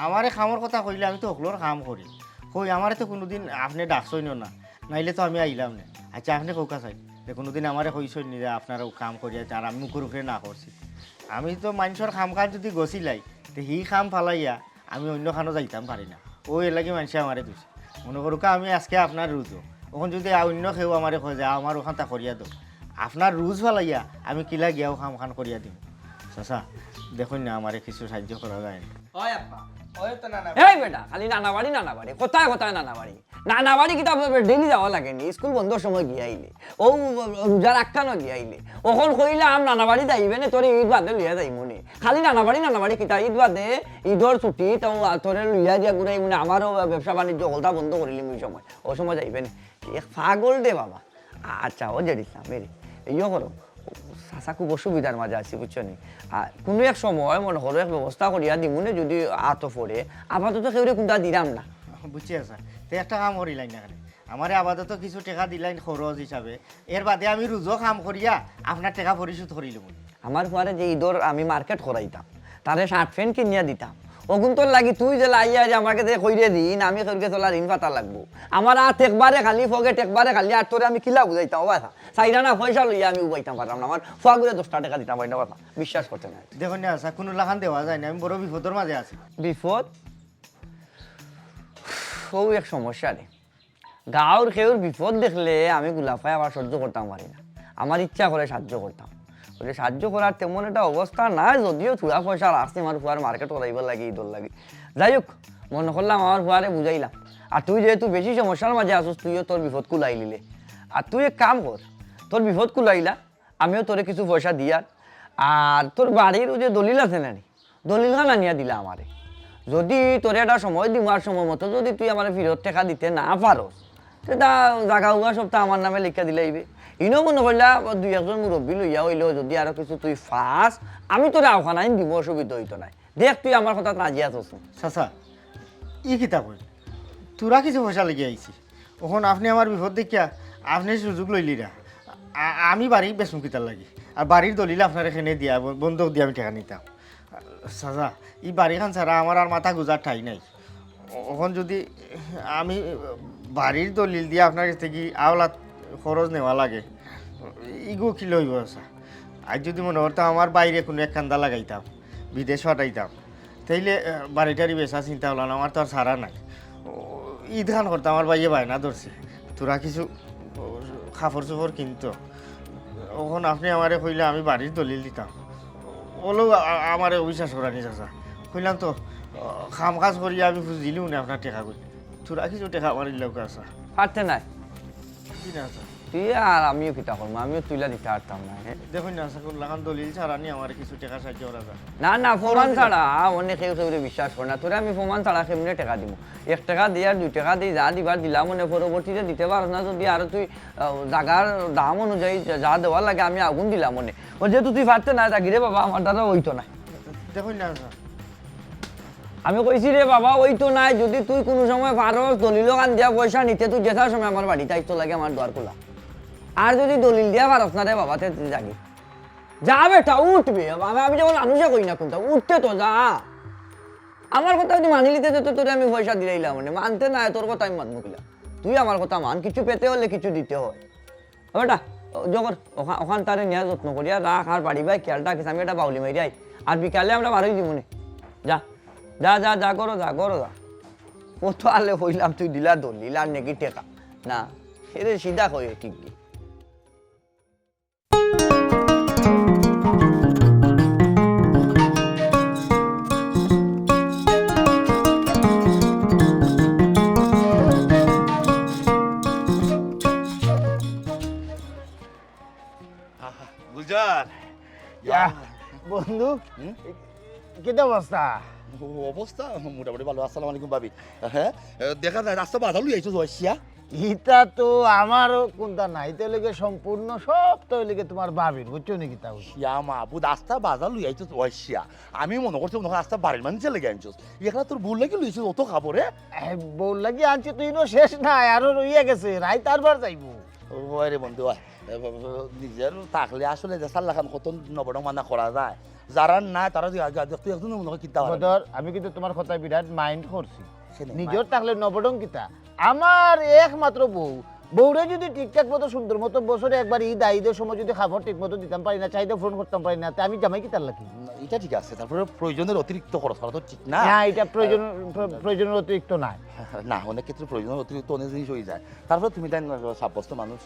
আমারে খামর কথা কইলে আমি তো ওগুলোর কাম করি কই আমারে তো কোনোদিন আপনি ডাকছই না নাইলে তো আমি আইলাম না আচ্ছা আপনি কৌকা চাই যে কোনোদিন আমারে কইসই নি যে আপনারা কাম করিয়া আর আমি মুখের উপরে না করছি আমি তো মানুষের খাম কাজ যদি গছিলাই তো হি খাম ফালাইয়া আমি অন্য খানো যাইতাম পারি না ওই এলাকি মানুষে আমারে দিছে মনে করুকা আমি আজকে আপনার রুজো ওখান যদি অন্য কেউ আমারে কয় যে আমার ওখান তা করিয়া দো আপনার রুজ ফালাইয়া আমি কিলা গিয়াও খাম খান করিয়া দিম চাচা দেখুন না আমারে কিছু সাহায্য করা যায় না এই বেটা খালি নানা বাড়ি কোথায় কোথায় নানা বাড়ি কিতা ডেলি যাওয়া লাগেনি স্কুল বন্ধর সময় গিয়ে আইলে ও রোজার আখ্যানো গিয়ে আইলে ওখন কইলে আম নানা বাড়ি যাইবে না তোর ঈদ বাদে লইয়া যাই মনে খালি নানা বাড়ি কিতা ঈদ বাদে ঈদর ছুটি তো তোরে লইয়া দিয়া ঘুরাই মনে আমারও ব্যবসা বাণিজ্য হলতা বন্ধ করিলিম ওই সময় যাইবেন পাগল দে বাবা আচ্ছা ও যে দিলাম মেরে ইয়ে করো চাচা খুব অসুবিধার মাঝে আছি বুঝছো নি আর কোনো এক সময় মনে করো এক ব্যবস্থা করিয়া দিমুনে যদি আতো পড়ে আপাতত কেউ কোনটা দিলাম না বুঝছি স্যার তো একটা কাম করিলাই না কেন আমার আপাতত কিছু টাকা দিলাই খরচ হিসাবে এর বাদে আমি রোজও কাম করিয়া আপনার টাকা পরিশোধ করিলাম আমার পরে যে ঈদর আমি মার্কেট করাইতাম তারে শার্ট প্যান্ট কিনিয়া দিতাম ওগুন তোর লাগি তুই যে লাইয়া যে আমাকে যে কইরে দিন আমি কইরে তোলা ঋণ পাতা লাগবো আমার হাত একবারে খালি ফগেট একবারে খালি আর তোরে আমি কিলা বুঝাইতাম ও বাসা চাইরা না পয়সা লইয়া আমি উবাইতাম পারলাম না আমার ফুয়া করে 10 টাকা দিতাম পারি না কথা বিশ্বাস করতে না দেখুন না স্যার কোনো লাখান দেওয়া যায় না আমি বড় বিপদের মাঝে আছি বিপদ ও এক সমস্যা রে গাঁর খেউর বিপদ দেখলে আমি গুলাফায় আবার সহ্য করতাম পারি না আমার ইচ্ছা করে সাহায্য করতাম ওটা সাহায্য করার তেমন একটা অবস্থা নাই যদিও থোড়া পয়সা আসছে আমার ফুয়ার মার্কেট করাইবার লাগে ঈদর লাগে যাই হোক মনে করলাম আমার ফুয়ারে বুঝাইলাম আর তুই যেহেতু বেশি সমস্যার মাঝে আসিস তুইও তোর বিপদ কুলাই লিলে আর তুই এক কাম কর তোর বিপদ কুলাইলা আমিও তোরে কিছু পয়সা দিয়ার আর তোর বাড়ির যে দলিল আছে না দলিলখান আনিয়া দিলা আমারে যদি তোর একটা সময় দিমার সময় মতো যদি তুই আমার ফেরত টাকা দিতে না পারস সেটা জাগা হুয়া সপ্তাহ আমার নামে লিখা দিলাইবে ইনো মনে করলা দুই একজন মুরব্বী লইয়া হইলেও যদি আরো কিছু তুই ফাস আমি তোর আওখান আইন দিব অসুবিধা হইতো নাই দেখ তুই আমার কথা রাজি আছিস চাচা ই কিতাব তোরা কিছু পয়সা লেগে আইছি ওখন আপনি আমার বিপদ দেখিয়া আপনি সুযোগ লইলি না আমি বাড়ি বেসুম কিতার লাগি আর বাড়ির দলিল আপনার এখানে দিয়া বন্ধক দিয়ে আমি টাকা নিতাম চাচা ই বাড়িখান ছাড়া আমার আর মাথা গুজার ঠাই নাই ওখন যদি আমি বাড়ির দলিল দিয়ে আপনার কাছ থেকে আওলা খরচ নেওয়া লাগে ইগো কি লইব স্যার আজ যদি মনে করতাম আমার বাইরে কোনো এক কান্দা লাগাইতাম বিদেশ পাঠাইতাম তাইলে বাড়িটারি বেচা চিন্তা হলো না আমার তো আর সারা নাই ঈদ খান করতাম আমার বাইরে বায়না ধরছে তোরা কিছু কাপড় চোপড় কিনতো ওখন আপনি আমারে কইলে আমি বাড়ির দলিল দিতাম ওলো আমারে অবিশ্বাস করানি চাচা কইলাম তো খাম কাজ করি আমি দিলিও না আপনার টেকা করি তোরা কিছু টেকা আমার লোক আসা পারতে নাই কি না স্যার তুই আর আমিও কিতা করবো আমিও তুইলা দিতে পারতাম না দেখুন না স্যার লাগান দলিল ছাড়া নি আমার কিছু টাকা সাহায্য করা যায় না প্রমাণ ছাড়া অনেক কেউ কেউ বিশ্বাস করে না তোরা আমি প্রমাণ ছাড়া কেমনে টাকা দিব 1 টাকা দিয়ে আর 2 টাকা দিয়ে যা দিবার দিলাম মনে পরবর্তীতে দিতে পারো না যদি আরো তুই জাগার দাম অনুযায়ী যা দেওয়ার লাগে আমি আগুন দিলাম মনে ও যেহেতু তুই পারতে না জাগিরে বাবা আমার দ্বারা ওইতো না দেখুন না স্যার আমি কইছি রে বাবা ওইতো নাই যদি তুই কোনো সময় পারস দলিল কান দিয়া পয়সা নিতে তুই যেটার সময় আমার বাড়িতে আইতো লাগে আমার দ্বার খোলা আর যদি দলিল দিয়া পারস না রে বাবা তে জাগি যা বেটা উঠবে আমি যেমন মানুষে কই না কোনটা উঠতে তো যা আমার কথা যদি মানি নিতে তো তোরে আমি পয়সা দিলাইলাম মানে মানতে না তোর কথা আমি মানবো কিলা তুই আমার কথা মান কিছু পেতে হলে কিছু দিতে হয় বেটা যখন ওখান তারে নেওয়া যত্ন করিয়া রাখ আর বাড়ি ভাই খেয়ালটা রাখিস আমি এটা বাউলি মারি আই আর বিকালে আমরা বারোই দিব মনে যা যা যা যা করো যা কত আলে হইলাম তুই দিলা দলিল আর নাকি টেকা না এরে সিধা কই ঠিক গুলজার বন্ধু কেটে অবস্থা অবস্থা মোটামুটি ভালো। আসসালামু আলাইকুম ভাবি। হ্যাঁ দেখা যায় রাস্তা বাধা লুই আইছো জয়সিয়া। ইটা তো আমারও কোনটা নাই তো লেগে সম্পূর্ণ সব তো লেগে তোমার ভাবির বুঝছো নাকি তা ইয়া মাহবুদ রাস্তা বাধা লুই আইছো জয়সিয়া। আমি মনে করছি মনে হয় রাস্তা বাড়ির মানুষে লেগে আনছো। এখানে তোর ভুল লাগে লুইছো অত খাবো রে। বল লাগি আনছি তুই শেষ নাই আরো রইয়া গেছে রাইত আরবার যাইবো। ওই রে বন্ধু নিজের থাকলে আসলে যে সাল্লাখান কত নবডং মানা করা যায়, যারা না তারা তুই একজন মনে হয় কিনতে পারে। আমি কিন্তু তোমার কথা বিরাট মাইন্ড করছি। সেনে নিজের থাকলে নবডং কিতা আমার একমাত্র বউরে যদি ঠিকঠাক মতো সুন্দর মতো বছরে একবার ঈদের সময় যদি খাবার ঠিক মতো দিতাম পারি না, চাইতে ফোন করতাম পারি না, তা আমি জামাই কি তার লাগি? এটা ঠিক আছে, তারপরে প্রয়োজনের অতিরিক্ত খরচ করা তো ঠিক না। না এটা প্রয়োজনের অতিরিক্ত নাই। না অনেক ক্ষেত্রে প্রয়োজনের অতিরিক্ত অনেক জিনিস হয়ে যায়। তারপরে তুমি তাই সাব্যস্ত মানুষ,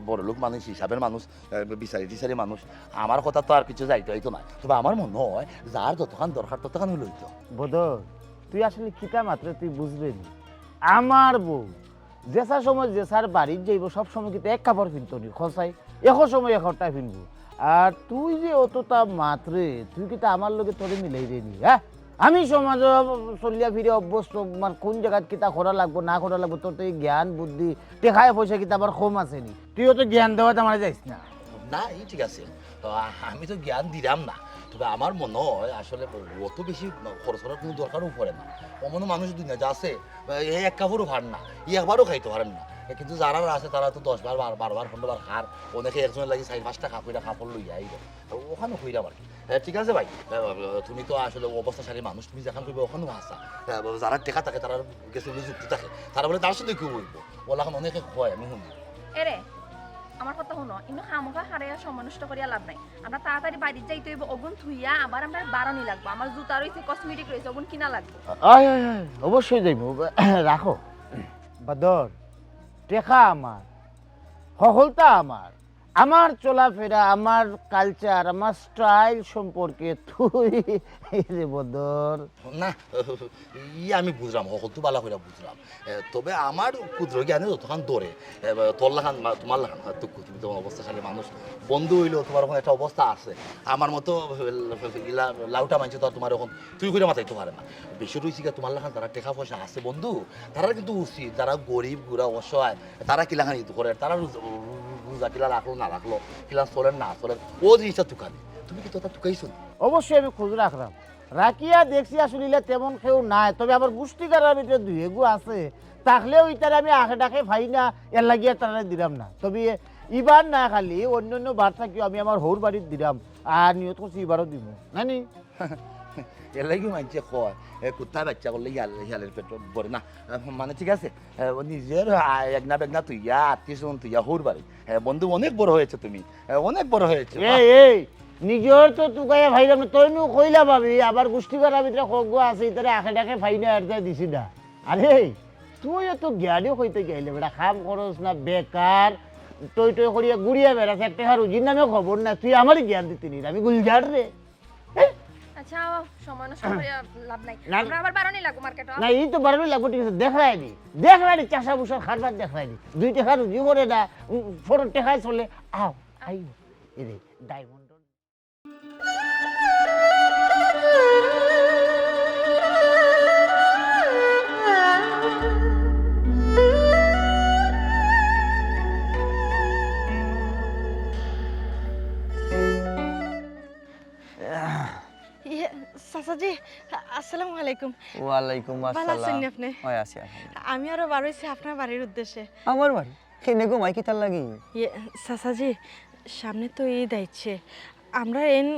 বড় লোক মানুষ, হিসাবের মানুষ, বিচারি মানুষ, আমার কথা তো আর কিছু যাইতে হইতো না। তবে আমার মনে হয় যার যতখান দরকার ততখান হইল হইতো। বদর তুই আসলে কিতা মাত্র তুই বুঝবে নি, আমার বউ যেসার সময় যেসার বাড়ির যাইব সব সময় কিন্তু এক কাপড় কিনতো নি খসাই এখন সময় একটা কিনবো। আর তুই যে অতটা মাত্রে তুই কিন্তু আমার লোকে তোরে মিলাই রেনি। হ্যাঁ আমি সমাজ চলিয়া ফিরে অভ্যস্ত, মানে কোন জায়গায় কিতা করা লাগবো না করা লাগবো তোর তো এই জ্ঞান বুদ্ধি টেকায় পয়সা কিতা আবার কম আছে নি, তুইও তো জ্ঞান দেওয়া আমার যাইস না। না এই ঠিক আছে, তো আমি তো জ্ঞান দিলাম না। তবে আমার মনে হয় আসলে অত বেশি খরচ করার কোনো দরকারও পড়ে না। অমন মানুষ দুনিয়া যা আছে এই এক কাপড়ও ভার না, একবারও খাইতে পারেন না। কিন্তু যারা আছে তারা তো 10 বার 12 বার 15 বার খার, অনেকে একজনের লাগে 4-5টা কাপড় লইয়া আইব ওখানে হইলাম আর কি। ঠিক আছে ভাই, তুমি তো আসলে অবস্থাশালী মানুষ, তুমি যেখান করবে ওখানেও আসা। যারা টেকা থাকে তারা গেছে যুক্তি থাকে, তারা বলে তার সাথে কেউ বলবো ওলা এখন অনেকে হয় আমি শুনি। এরে আমার কথা শুনো, ইনো খামোখা হারাইয়া সময় নষ্ট করিয়া লাভ নাই। আমরা তাড়াতাড়ি বাড়িতে যাইতে হইব, ওগুন থুইয়া আবার আমরা বাড়ানি লাগবো, আমার জুতা রয়েছে, কসমেটিক রয়েছে, ওগুন কিনা লাগবে। আয় আয় আয় অবশ্যই যাইব। রাখো বাদর, টেকা আমার, সফলতা আমার, আমার চলাফেরা, আমার কালচার, আমার স্টাইল সম্পর্কে তুই রে বদর। না আমি বুঝলাম, হকল তো বালা করে বুঝলাম। তবে আমার ক্ষুদ্র জ্ঞানে যতক্ষণ দৌড়ে তোর লাখান তোমার লাখান হয়তো তুমি তোমার অবস্থাশালী মানুষ, বন্ধু হইলেও তোমার ওখানে একটা অবস্থা আছে। আমার মতো লাউটা মানছে তো আর তোমার এখন তুই করে মাথাইতে পারে না। বেশি রয়েছি তোমার লাখান যারা টেকা পয়সা আছে বন্ধু, তারা কিন্তু উচিত, যারা গরিব গুড়া অসহায় তারা কিলাখান ইতো করে, তারা রোজা কিলা রাখলো না রাখলো, কিলা চলেন না চলেন, ও জিনিসটা তুকানি। তুমি কি তোটা তুকাইছো? অবশ্যই আমি খোঁজ রাখলাম, রাখিয়া দেখছি আসলে তেমন কেউ নাই। তবে আমার গোষ্ঠীকারের ভিতরে দুই এগু আছে, থাকলেও ইটার আমি আখে ডাকে ভাই না, এর লাগিয়ে তারা দিলাম না। তবে এবার না খালি অন্য বার থাকিও আমি আমার হৌর বাড়ির দিলাম, আর নিয়ত করছি এবারও দিব নানি। এর লাগি মানছে কয় কুত্তা বাচ্চা করলে হিয়ালের পেট ভরে না। মানে ঠিক আছে, নিজের একনা বেগনা তুইয়া আত্মীয় তুইয়া হৌর বাড়ি, বন্ধু অনেক বড় হয়েছে, তুমি অনেক বড় হয়েছে। এই নিজের তো তুকাইয়া ভাইলাম না, তুই নু কইলা ভাবি আবার গোষ্ঠীকারের ভিতরে খগ্গ আছে, ইতারে আখে ডাকে ভাই না আর দিছি না। আরে তুই তো জ্ঞানীও হইতে গেলে বেটা, খাম খরচ না বেকার টই টই করিয়া গুড়িয়া বেড়াছে, একটা রুজির নামেও খবর না, তুই আমারই জ্ঞান দিতে নি, আমি গুলঝাড় রে। আচ্ছা সময় নষ্ট করিয়া লাভ নাই, না। আমরা আবার বাড়ানি লাগবো মার্কেটে। না এই তো বাড়ানো লাগবো, ঠিক আছে দেখ রায়নি চাষা বুসার খারবার দেখ রায়নি, 2 টাকা রুজি করে না, 4 টাকায় চলে। আও আই এরে ডায়মন্ড চাচাজি আসসালামু আলাইকুম। ওয়ালাইকুম ভালো আছেন নি আপনি? হয় আছে আমি আরো বারোইছি আপনার বাড়ির উদ্দেশ্যে। আমার বাড়ি খেনে ঘুমাই কি তার লাগি? চাচাজি সামনে তো ঈদ আইছে, আমরা এন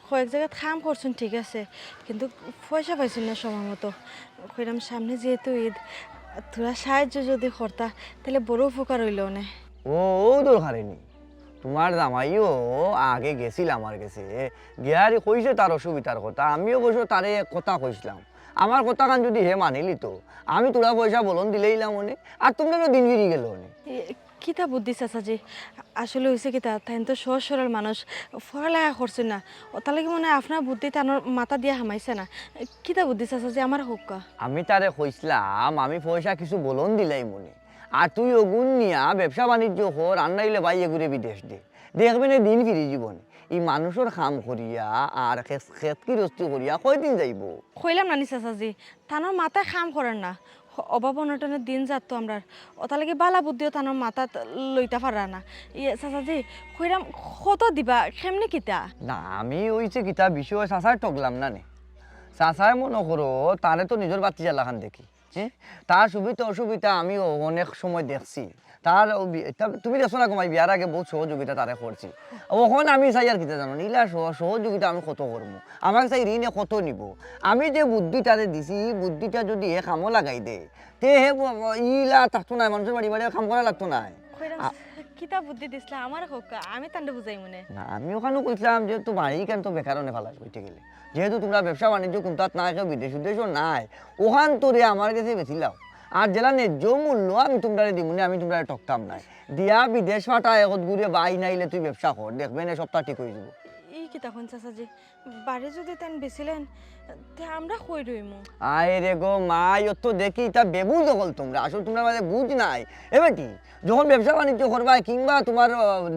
কয়েক জায়গায় খাম করছেন ঠিক আছে, কিন্তু পয়সা পাইছেন না সময় মতো। কইলাম সামনে যেহেতু ঈদ, তোরা সাহায্য যদি করতা তাহলে বড় উপকার হইল না। ও দরকারে নি, তোমার জামাইও আগে গেছিল আমার কাছে, গিয়ারি কইছে তার অসুবিধার কথা, আমিও কইছো তারে এক কথা কইছিলাম। আমার কথা কান যদি হে মানিলি তো আমি তোরা পয়সা বলন দিলেইলাম অনে, আর তোমরা দিন ফিরি গেল অনে। কিতা বুদ্ধি চাচাজি, আসলে হয়েছে কিতা তাই তো সহজ সরল মানুষ, পড়ালেখা করছে না, তার লাগে মনে হয় আপনার বুদ্ধি তার মাথা দিয়া হামাইছে না। কিতা বুদ্ধি চাচাজি আমার হোক? আমি তারে কইছিলাম আমি পয়সা কিছু বলন দিলাই মনে, আর তুই ওগুন নিয়া ব্যবসা বাণিজ্য কর, আন্নাইলে বাইয়ে ঘুরে বিদেশ দে, দেখবে না দিন ফিরি জীবনে। এই মানুষের কাম করিয়া আর খেত কি রস্তি করিয়া কয়দিন যাইব? কইলাম নানি চাচাজি তানোর মাথায় খাম করেন না অভাব অনটনের দিন যাতো আমরা ওটা লাগে বালা বুদ্ধিও তানোর মাথা লইতে পারা না ইয়ে চাচাজি কইলাম কত দিবা কেমনে কিতা? না আমি ওইছে কিতা বিষয় চাচার টকলাম না নে। চাচায় মনে করো তারে তো নিজের বাতি জ্বালাখান দেখি, হ্যাঁ তার সুবিধা অসুবিধা আমি অনেক সময় দেখছি। তার তুমি দেখছো না কমাই বিয়ার আগে বহুত সহযোগিতা তারে করছি। ওখন আমি চাই আর কিতা জানো ইলা সহযোগিতা আমি কত করবো, আমাকে চাই ঋণে কত নিব। আমি যে বুদ্ধিটারে দিছি বুদ্ধিটা যদি এ কামও লাগাই দে তে হে ইলা থাকতো না, মানুষের বাড়ি বাড়ি কাম করা লাগতো না। কইলাম কিতা বুদ্ধি দিছলা আমার হোক আমি তান্ডে বুঝাই মনে না আমি ওখানে কইছিলাম যে তো বাড়ি কেন তো বেকার অনেক ভালো কইতে গেলে, যেহেতু তোমরা ব্যবসা বাণিজ্য কোনটাত নাই কেউ বিদেশ উদ্দেশ্য নাই ওখান তোরে আমার কাছে বেছিলাও। আর জেলা ন্যায্য মূল্য আমি তোমরা দিমুনি, আমি তোমরা ঠকতাম নাই দিয়া বিদেশ ফাটা একত ঘুরে বাই নাইলে তুই ব্যবসা কর দেখবেন এই সপ্তাহ ঠিক হয়ে যাব। ই কিতা কোন চাচাজি বাড়ি যদি তেন বেছিলেন তে আমরা কই রইমু? আয় রে গো মাই অত দেখি তা বেবুজ হল তোমরা, আসলে তোমরা মাঝে বুঝ নাই। এবারটি যখন ব্যবসা বাণিজ্য করবাই কিংবা তোমার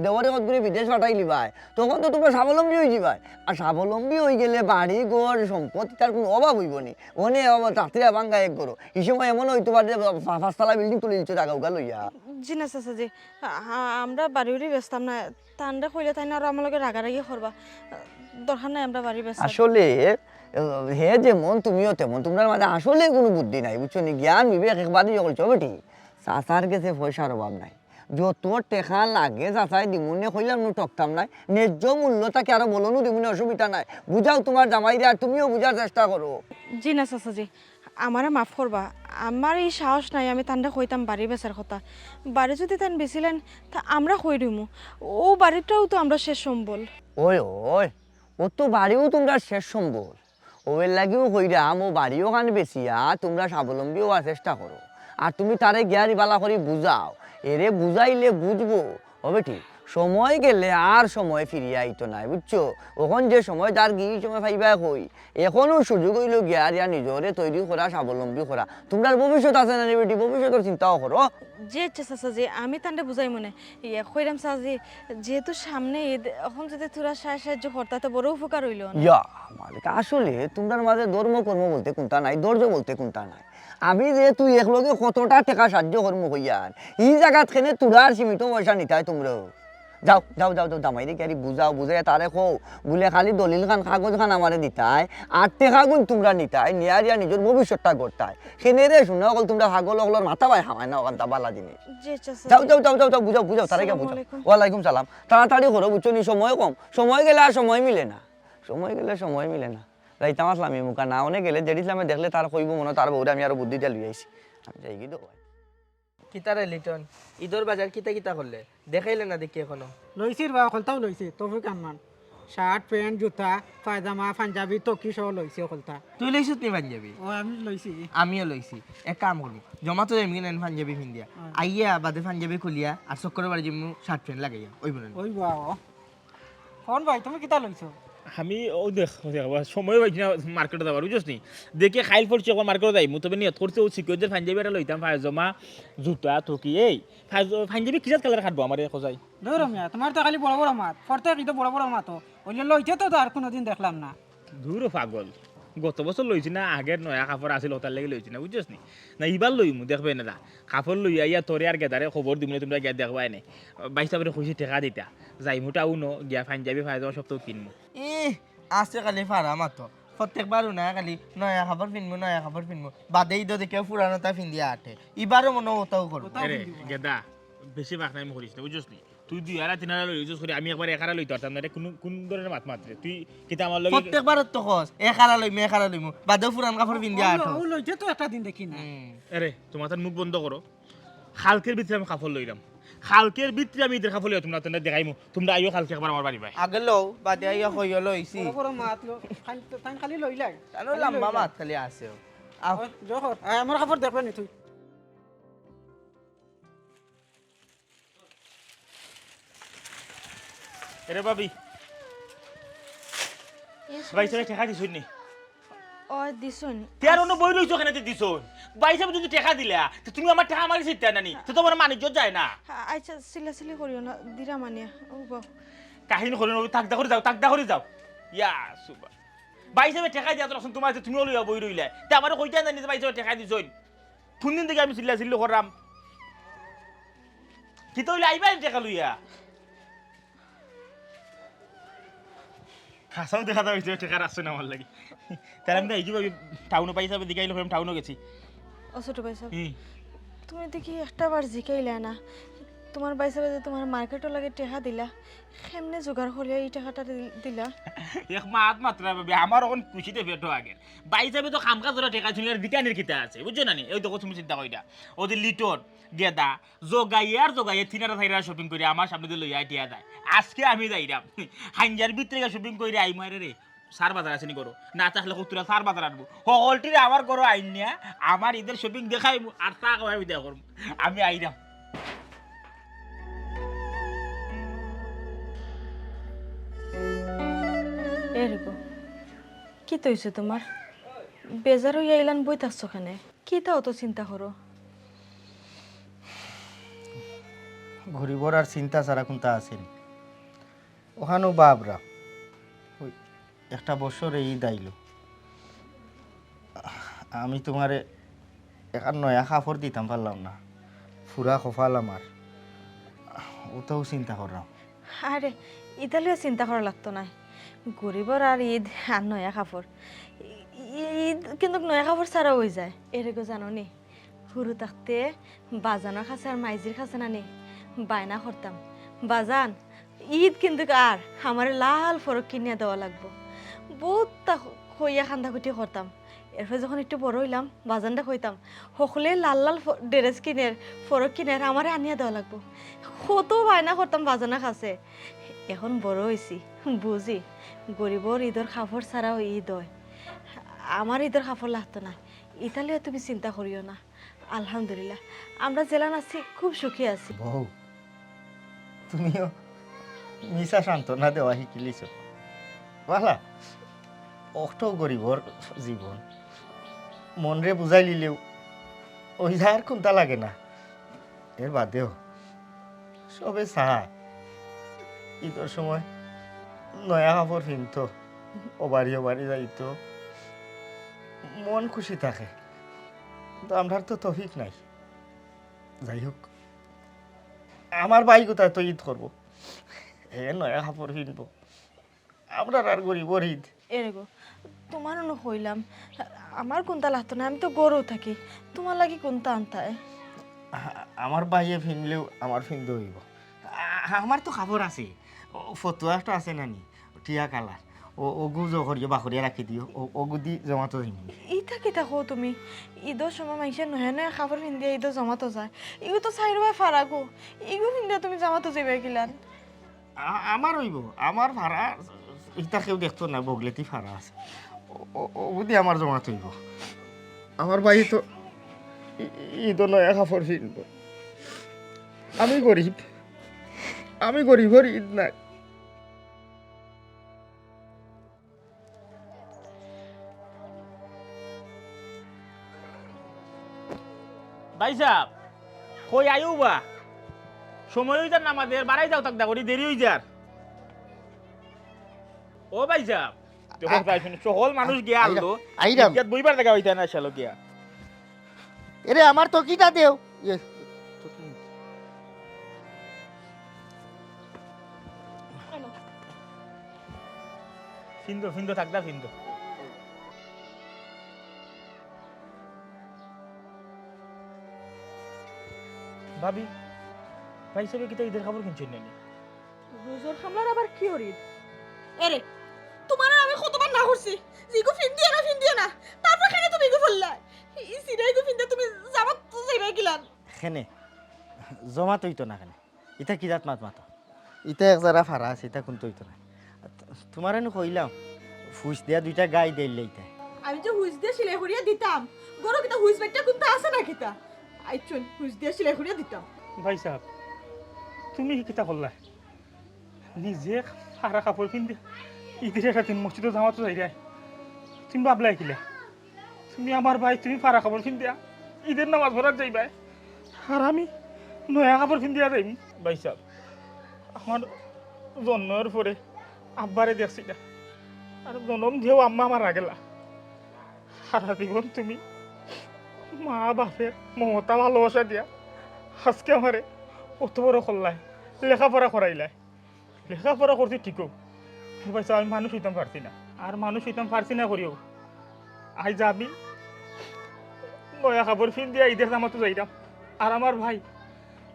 দেওয়ারে কত করে বিদেশ পাঠাই লিবাই তখন তো তোমরা স্বাবলম্বী হয়ে যাবাই। আর স্বাবলম্বী হয়ে গেলে বাড়ি ঘর সম্পত্তি তার কোনো অভাব হইব নি। ওনে চাকরিরা ভাঙ্গা এক করো এই সময় এমন হইতে পারে যে পাঁচতলা বিল্ডিং তুলে দিচ্ছে টাকা উগা লইয়া। জি না চাচাজি আমরা বাড়ি বাড়ি ব্যস্তাম না তান্ডা কইলে তাই না আর আমার লগে রাগারাগি করবা দরকার নাই আমরা বাড়ি ব্যস্ত। আসলে হে যেমন তুমিও তেমন তোমরা মাঝে আসলে কোনো বুদ্ধি নাই বুঝছো নি, জ্ঞান বিবেক একবারই চলছো বেটি। চাচার কাছে পয়সার অভাব নাই, যত টেকা লাগে চাচাই দিমুনে কইলাম নু ঠকতাম নাই। ন্যায্য মূল্য তাকে আরো বলনো দিমুনে অসুবিধা নাই, বুঝাও তোমার জামাইরে আর তুমিও বুঝার চেষ্টা করো। জি না চাচাজি আমারে মাফ করবা, আমার এই সাহস নাই আমি তান্ডা কইতাম বাড়ি বেচার কথা। বাড়ি যদি তান বেছিলেন তা আমরা কই দিমু, ও বাড়িটাও তো আমরা শেষ সম্বল। ওই ওই ও তো বাড়িও তোমরা শেষ সম্বল, ওর লাগেও কইরাম ও বাড়িও কান বেশিয়া তোমরা স্বাবলম্বী হওয়ার চেষ্টা করো। আর তুমি তারে গিয়ারি বালা করে বুঝাও, এরে বুঝাইলে বুঝবো হবে ঠিক। সময় গেলে আর সময় ফিরিয়ে আইতো নাই বুঝছো, ওখন যে সময় তার গিয়ে সময় পাইবা কই এখনো সুযোগ হইল গিয়ার ইয়া নিজরে তৈরি করা স্বাবলম্বী করা। তোমরা ভবিষ্যৎ আছে না বেটি, ভবিষ্যতের চিন্তাও করো। জি আচ্ছা চাচাজি আমি তান্ডা বুঝাই মনে ইয়ে কইরাম চাচাজি যেহেতু সামনে ঈদ এখন যদি তোরা সাহায্য করতা তো বড় উপকার হইল না। ইয়া মালিক আসলে তোমরা মাঝে ধর্ম কর্ম বলতে কোনটা নাই, ধৈর্য বলতে কোনটা নাই। আমি যে তুই একলগে কতটা টাকা সাহায্য কর্ম হইয়ান এই জায়গাত খেনে তোরার সীমিত পয়সা নিতাই তোমরা। যাও যাও যাও যাও জামাই রে ক্যারি বুঝাও, বুঝাই তারে কো বলে খালি দলিল খান কাগজ খান আমারে দিতাই আর টেকা গুণ তোমরা নিতাই নিয়ারিয়া নিজের ভবিষ্যৎটা গড়তাই। খেনে রে শুনে অকল তোমরা হাগল অকলর মাথা বাই হামায় না ওখানটা বালা জিনিস। জি আচ্ছা যাও যাও যাও যাও যাও বুঝাও বুঝাও তারে কে বুঝাও। আসসালামু আলাইকুম। ওয়ালাইকুম সালাম। তাড়াতাড়ি করো বুঝছো নি, সময় কম, সময় গেলে আর সময় মিলে না, সময় গেলে সময় মিলে না। যাইতাম আসলাম এই মুখা না অনেক গেলে জেডিসলামে দেখলে তার কইব মনে তার বউরে আমি আরো বুদ্ধিটা লুই আইছি। আমি যাই কি দেবো কিতারে লিটন ঈদর বাজার কিতা কিতা করলে দেখাইলে না দেখি এখনো? লইছির বা অকলতাও লইছে তফিক আনমান শার্ট প্যান্ট জুতা পায়জামা পাঞ্জাবি টকি সহ লইছে অকলতা। তুই লইছিস নি পাঞ্জাবি? ও আমি লইছি। আমিও লইছি। এক কাম করবো জমা তো এমনি নেন পাঞ্জাবি পিন্দিয়া আইয়া বাদে পাঞ্জাবি খুলিয়া আর চক্করের বাড়ি যাবো শার্ট প্যান্ট লাগাইয়া ওই বলেন। ওই বাও ফোন ভাই তুমি কিতা লইছো? আমি ও দেখ সময় পাইছি না মার্কেটে যাবার বুঝছিস নি, দেখে খাইল পড়ছি এখন মার্কেটে যাই তবে নিয়ত করছে ও সিকিউরিটির পাঞ্জাবি একটা লইতাম পায়জামা জুতা টকি এই পাঞ্জাবি কিজাত কালার খাটবো আমার খোঁজাই ধরো মিয়া তোমার তো খালি বড় বড় মাত ফরতে কিন্তু বড় বড় মাত ওইলে লইছে তো আর কোনোদিন দেখলাম না। দূর পাগল গত বছর লইছি না, আগের নয়া কাপড় আছিল ওটার লেগে লইছি না বুঝছিস নি। না এবার লইমু দেখবে না কাপড় লইয়া ইয়া তোরে আর গেদারে খবর দিমু তোমরা গিয়া দেখবাই নাই 22টা করে খুশি টেকা দিতা যাইমু টাউনো গিয়া পাঞ্জাবি পায়জামা সব তো কিনমু। আছে খালি ফারা মাতো প্রত্যেকবারও না খালি নয়া খাবার পিনবো নয়া খাবার পিনবো বাদে ঈদ দেখে পুরানোটা পিন্দিয়া আঠে এবারও মনে ওটাও করবো। আরে গেদা বেশি বাক নাই করিস না বুঝছিস নি, তুই 2,000-3,000 লইছিস করে আমি একবার 1,000 লইতে পারতাম না। কোন কোন ধরনের মাত মাত্রে তুই কিতা আমার লগে প্রত্যেকবারও তো খস এখারা লইমু বাদেও পুরান কাপড় পিন্দিয়া আঠো। ও লইছে তো একটা দিন দেখি না। আরে তোমার তার মুখ বন্ধ করো, খালকের ভিতরে আমি কাপড় লইলাম, খালকের ভিতরে আমি ঈদের কাপড় লইয়া তোমরা তোমরা দেখাইমু, তোমরা আইও খালকে একবার আমার বাড়ি পাই আগে লও বাদে আইয়া কইয়া লইছি বড় বড় মাত তাই খালি লইলাই আরো লম্বা মাত খালি আছে। জহর আমার খবর দেখবে নি তুই? এরে ভাবি ভাই সাহেব টাকা দিছুন নি? ও দিছুন তের অন্য বই লইছো কেন দিছুন? ভাই সাহেব যদি টাকা দিলা তো তুমি আমার টাকা মারি সিটটা নানি তো তোমার মানিজ্য যায় না। আচ্ছা সিলাসিলি করিও না দিরা মানিয়া ও বাও কাহিনী করে নবী তাকদা করে যাও ইয়া সুবা ভাই হিসাবে ঠেকাই দিয়া তখন তোমার তুমিও লইয়া বই রইলে তে আমারও কইতে জানি যে ভাই হিসাবে ঠেকাই দিছই কোন দিন থেকে আমি চিল্লা করলাম কি তো হইলে আইবাই ঠেকা লইয়া হাসাও দেখা যাবে ঠেকা রাখছে না আমার লাগি তাহলে আমি এই যে টাউনে পাই হিসাবে দিকে আমি টাউনে গেছি ও ছোট ভাই সাহেব তুমি দেখি একটা বার জিকাইলা না তোমার ভাই সাহেব তোমার মার্কেটও লাগে টেহা দিলা কেমনে জোগাড় করিয়া এই টাকাটা দিলা এক মাত মাত্রা ভাবে আমার এখন খুশিতে পেটো আগে বাই যাবে তো কাম কাজ ঠেকা ছিল বিজ্ঞানের কিতা আছে বুঝছো না নি এই দেখো তুমি চিন্তা কইরা ওদের লিটন গেদা জোগাইয়ে তিনারা থাইরা শপিং করে আমার সামনে দিয়ে লইয়া টিয়া যায় আজকে আমি যাইরাম হাঞ্জার ভিতরে শপিং করে আই মারে রে সার বাজার আসেনি করো না চাকলে কতুরা সার বাজার আনবো হলটিরে আমার করো আইন নিয়া আমার ঈদের শপিং দেখাইবো আর তা আমি দেখা করবো আমি আইরাম এরকম কি তৈছে তোমার বেজার হইয়া ইলান বই থাকছো খানে কি তাও তো চিন্তা করো গরিবর আর চিন্তা ছাড়া কোনটা আসেনি ওখানেও বাবরা ওই একটা বছর ঈদ আইল আমি তোমারে একার নয়া কাপড় দিতাম পারলাম না ফুরা কপাল আমার ওটাও চিন্তা করলাম আরে ইতালিও চিন্তা করা লাগতো না গরিবর আর ঈদ আর নয়া কাপড় ঈদ কিন্তু নয়া কাপড় ছাড়া হয়ে যায় এরকম জানো নি ফুরু থাকতে বাজানোর কাছে আর মাইজির কাছে না নি বায়না করতাম বাজান ঈদ কিন্তু আর আমার লাল ফরক কিনিয়া দেওয়া লাগবো বহুতটা হইয়া খান্দাকুটি করতাম এরপর যখন একটু বড় হইলাম বাজানটা কইতাম সকলে লাল লাল ড্রেস কিনের ফরক কিনের আমারে আনিয়া দেওয়া লাগবো কত বায়না করতাম বাজানের কাছে এখন বড় হয়েছি বুঝি গরিবর ঈদের কাপড় ছাড়াও ঈদ হয় আমার ঈদের কাপড় লাগতো না ইতালিও তুমি চিন্তা করিও না আলহামদুলিল্লাহ আমরা জেলান আছি খুব সুখী আছি বউ তুমিও মিশা সান্ত্বনা দেওয়া শিকিলিছ বালা অটো গরিবর জীবন মনরে বুঝাই লিলেও ওই যায় আর কোনটা লাগে না এর বাদেও সবে চায় ঈদের সময় নয়া কাপড় কিনত অবাড়ি যাইতো মন খুশি থাকে কিন্তু আমরা তো তফিক নাই যাই হোক আমার ভাই কোথায় তো ঈদ করবো এ নয়া কাপড় কিনবো আমরা আর গরিবর ঈদ এরগো তোমারও হইলাম আমার কোনটা লাগতো না আমি তো গরু থাকি তোমার লাগি কোনটা আনতায় আমার বাইয়ে ফিনলেও আমার ফিনতে হইব আমার তো কাপড় আছে ফতুয়া একটা আছে নানি টিয়া কালার ওগু জহরিয়ে বাখরিয়া রাখি দিও ওগু দি জমাতো দিন ইটা কি থাকো তুমি ঈদের সময় মাইসে নয়া নয়া খাবার পিন্দিয়া ঈদের জমাতো যায় ইগু তো চাই রুবাই ফারাগো ইগু পিন্দিয়া তুমি জমাতো যাবে কিলান আমার হইব আমার ভাড়া ইটা কেউ দেখতো না বগলেতি ভাড়া আছে ওগু দি আমার জমাতো হইব আমার বাই তো ঈদ নয়া কাপড় কিনব আমি গরিবর ঈদ নাই ভাই সাহেব কই আয়ু বা সময় হয়ে যান আমাদের বাড়াই যাও তাক করি দেরি হয়ে যার ও ভাই সাহেব দেখো তাই শুনে সকল মানুষ গিয়া আনলো আইরাম বইবার দেখা হইতা না শালো গিয়া এরে আমার তো কিটা দেও ফিন্দো থাকদা ফিন্দো ভাবি ভাই সাহেব কিতা ঈদের খবর কিনছেন নাকি রোজর হামলার আবার কি হরিদ এরে তোমার আমি কতবার না করছি জিগু ফিন্দিয়া না তারপর কেন তুমি ইগু বললা ই সিরাই গু ফিন্দা তুমি জামাত তো যাইবা কিলান খেনে জমা তৈতো না কেন ইটা কি জাত মাত ইটা এক যারা ফারা আছে ইটা কোন তৈতো না তোমার এনে কইলাম ফুস দিয়া দুইটা গাই দিলে ইটা আমি যে হুইজ দিয়ে সিলাই করিয়া দিতাম গরো কিতা হুইজ বেটটা কোনটা আছে না কিতা আইচুন হুইজ দিয়ে সিলাই করিয়া দিতাম ভাই সাহেব তুমি কিতা করলা নিজে সারা কাপড় পিন্ধে ঈদের একটা দিন মসজিদে জামাতো যাই রে তুমি ভাবলাই কিলা তুমি আমার ভাই তুমি ফারা কাপড় পিন্ধিয়া ঈদের নামাজ পড়ার যাইবা আর আমি নয়া কাপড় পিন্ধিয়া যাইম ভাই সাহেব জন্মের পরে আব্বারে দেখছি না আর জন্ম দিয়েও আম্মা মারা গেলা সারা জীবন তুমি মা বাপের মমতা ভালোবাসা দিয়া আজকে আমারে অত বড় করলাই লেখাপড়া করাইলাই লেখাপড়া করছি ঠিকও পয়সা আমি মানুষ হইতাম পারছি না আর মানুষ হইতাম পারছি না করিও আই যাবি নয়া কাপড় ফিন দিয়া ঈদের নামাতো যাইতাম আর আমার ভাই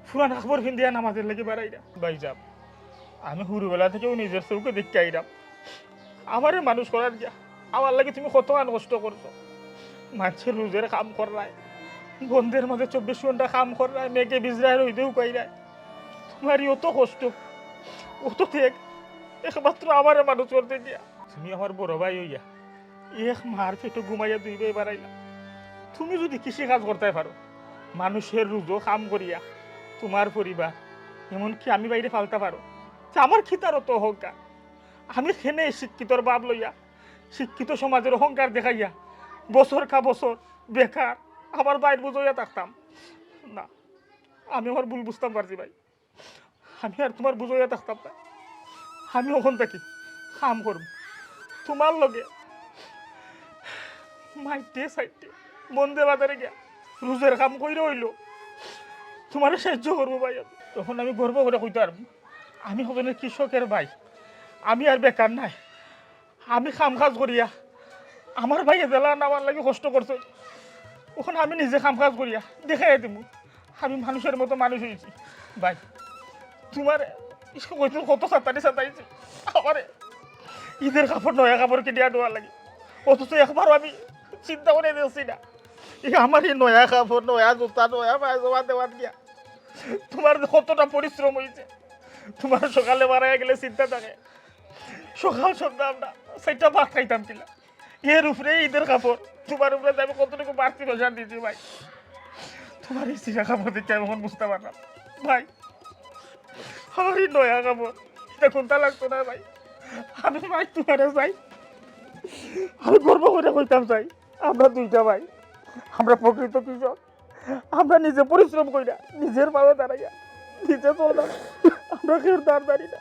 পুরান কাপড় ফিন দিয়া নামাজের লেগে বেড়াইতাম ভাই যাব আমি হুরুবেলা থেকেও নিজের চৌকে দেখতে আইতাম আমারে মানুষ করার গিয়া আমার লাগে তুমি কত কষ্ট করছো মানুষের রোজের কাম করায় বন্ধের মাঝে 24 ঘন্টা কাম করায় মেয়েকে বিজরায় রইতেও কইরায় তোমার অত কষ্ট অত থেকে একমাত্র আমারে মানুষ করতে গিয়া তুমি আমার বড় ভাই হইয়া এক মার পেটে ঘুমাইয়া দুই ভাই বাড়াইলা তুমি যদি কৃষি কাজ করতে পারো মানুষের রোজও কাম করিয়া তোমার পরিবার এমনকি আমি বাইরে ফালতে পারো তা আমার খিতার অত অহংকার আমি খেনে শিক্ষিতর বাপ লইয়া শিক্ষিত সমাজের অহংকার দেখাইয়া বছর কা বছর বেকার আমার বাইর বুঝাইয়া থাকতাম না আমি আমার ভুল বুঝতাম পারছি ভাই আমি আর তোমার বুঝাইয়া থাকতাম না আমি ওখান থাকি কাম করব তোমার লগে মাইটে সাইটে বন্ধে বাজারে গিয়া রোজের কাম কইরে হইল তোমার সাহায্য করবো ভাই তখন আমি গর্ব করে কইতে পারবো আমি হবেন কৃষকের ভাই আমি আর বেকার নাই আমি কাম কাজ করিয়া আমার ভাই এবেলা আমার লাগে কষ্ট করছে ওখানে আমি নিজে কাম কাজ করিয়া দেখাই দিব আমি মানুষের মতো মানুষ হয়েছি ভাই তোমার কত সাতাইছে আমার ঈদের কাপড় নয়া কাপড় কিনে দেওয়া লাগে অথচ একবারও আমি চিন্তা করে দিয়েছি না আমার এই নয়া কাপড় নয়া জুতা নয়া পায়জামা দেওয়ার গিয়া তোমার কতটা পরিশ্রম হয়েছে তোমার সকালে মারা গেলে চিন্তা থাকে সকাল সন্ধ্যা আমরা সেটা ভাত খাইতাম কিনা এর উপরে ঈদের কাপড় তোমার উপরে আমি কতটুকু বাড়তি রোজার দিয়েছি ভাই তোমার এই চিরা কাপড় দিচ্ছে আমি এখন বুঝতে পারলাম ভাই আমার এই নয়া কাপড় এটা কোনটা লাগতো না ভাই আমি ভাই তোমারে যাই আমি গর্ব করে কইতাম চাই আমরা দুইটা ভাই আমরা প্রকৃত কৃষক আমরা নিজে পরিশ্রম করি না নিজের পাওয়া দাঁড়াইয়া নিজে চললাম আমরা কেউ দাঁড় দাঁড়ি না